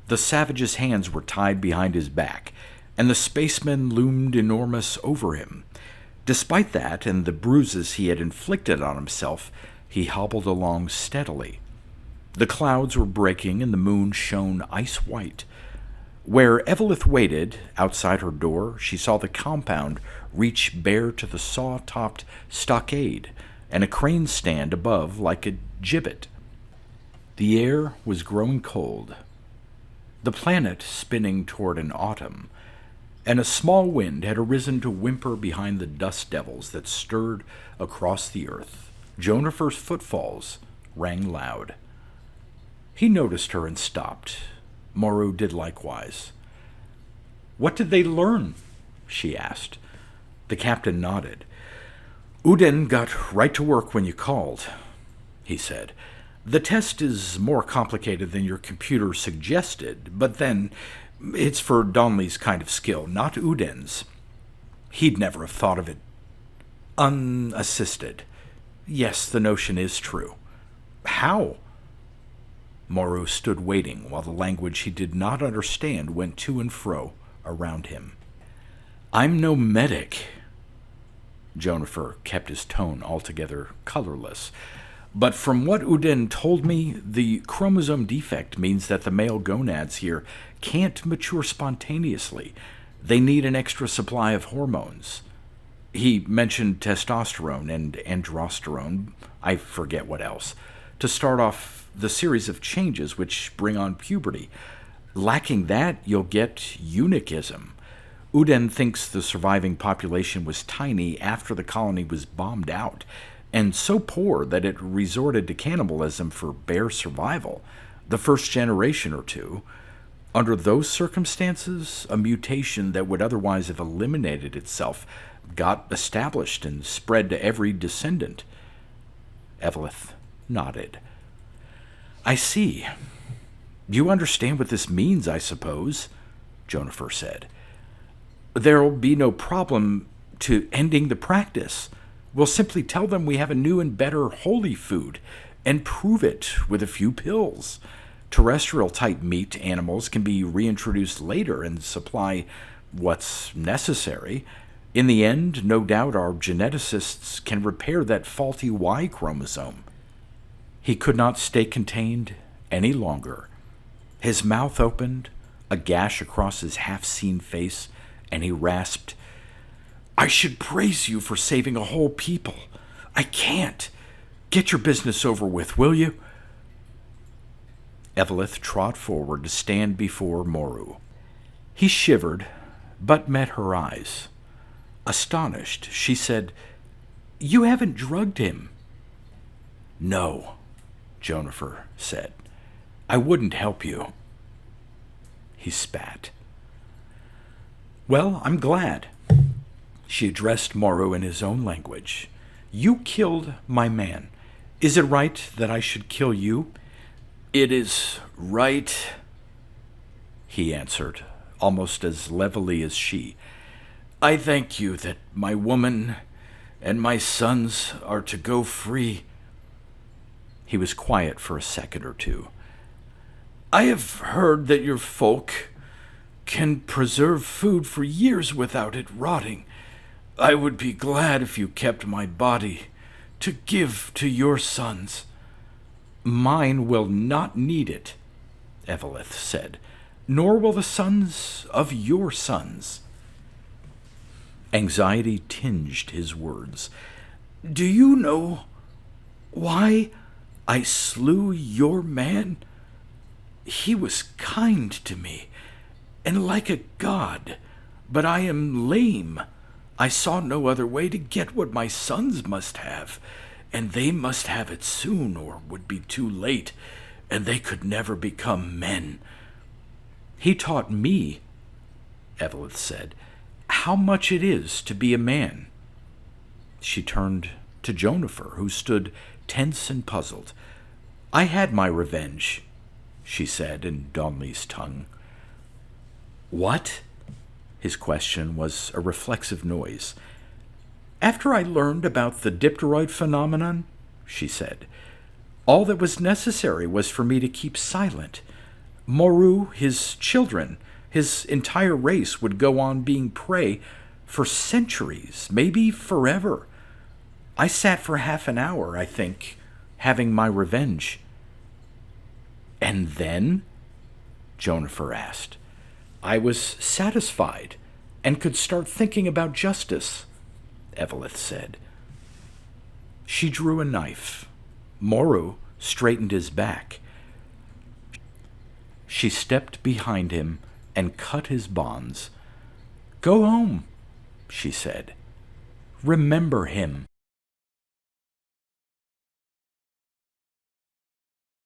The savage's hands were tied behind his back, and the spaceman loomed enormous over him. Despite that and the bruises he had inflicted on himself, he hobbled along steadily. The clouds were breaking and the moon shone ice-white. Where Evelith waited, outside her door, she saw the compound reach bare to the saw-topped stockade, and a crane stand above like a gibbet. The air was growing cold, the planet spinning toward an autumn, and a small wind had arisen to whimper behind the dust devils that stirred across the earth. Jonifer's footfalls rang loud. He noticed her and stopped. Moru did likewise. "What did they learn?" she asked. The captain nodded. "Uden got right to work when you called," he said. "The test is more complicated than your computer suggested, but then it's for Donley's kind of skill, not Uden's. He'd never have thought of it unassisted. Yes, the notion is true." "How?" Moru stood waiting while the language he did not understand went to and fro around him. "I'm no medic." Jonifer kept his tone altogether colorless. "But from what Uden told me, the chromosome defect means that the male gonads here can't mature spontaneously. They need an extra supply of hormones. He mentioned testosterone and androsterone, I forget what else, to start off the series of changes which bring on puberty. Lacking that, you'll get eunuchism. Uden thinks the surviving population was tiny after the colony was bombed out, and so poor that it resorted to cannibalism for bare survival, the first generation or two. Under those circumstances, a mutation that would otherwise have eliminated itself got established and spread to every descendant." Evelith nodded. "I see. You understand what this means, I suppose, Jonifer said. There'll be no problem to ending the practice. We'll simply tell them we have a new and better holy food and prove it with a few pills. Terrestrial-type meat animals can be reintroduced later and supply what's necessary. In the end, no doubt our geneticists can repair that faulty Y chromosome. He could not stay contained any longer. His mouth opened, a gash across his half-seen face, and he rasped, I should praise you for saving a whole people. I can't. Get your business over with, will you? Eveleth trod forward to stand before Moru. He shivered, but met her eyes. Astonished, she said, You haven't drugged him. No, Jonifer said. I wouldn't help you. He spat. Well, I'm glad. She addressed Moru in his own language. You killed my man. Is it right that I should kill you? It is right, he answered, almost as levelly as she. I thank you that my woman and my sons are to go free. He was quiet for a second or two. I have heard that your folk can preserve food for years without it rotting. I would be glad if you kept my body to give to your sons. Mine will not need it, Eveleth said, nor will the sons of your sons. Anxiety tinged his words. Do you know why I slew your man? He was kind to me, and like a god, but I am lame. I saw no other way to get what my sons must have, and they must have it soon or would be too late, and they could never become men. He taught me, Eveleth said, how much it is to be a man. She turned to Jonifer, who stood tense and puzzled. I had my revenge, she said in Donley's tongue. What? His question was a reflexive noise. After I learned about the DIPTEROID phenomenon, she said, all that was necessary was for me to keep silent. Moru, his children, his entire race would go on being prey for centuries, maybe forever. I sat for half an hour, I think, having my revenge. And then? Jonifer asked. I was satisfied and could start thinking about justice, Eveleth said. She drew a knife. Moru straightened his back. She stepped behind him and cut his bonds. Go home, she said. Remember him.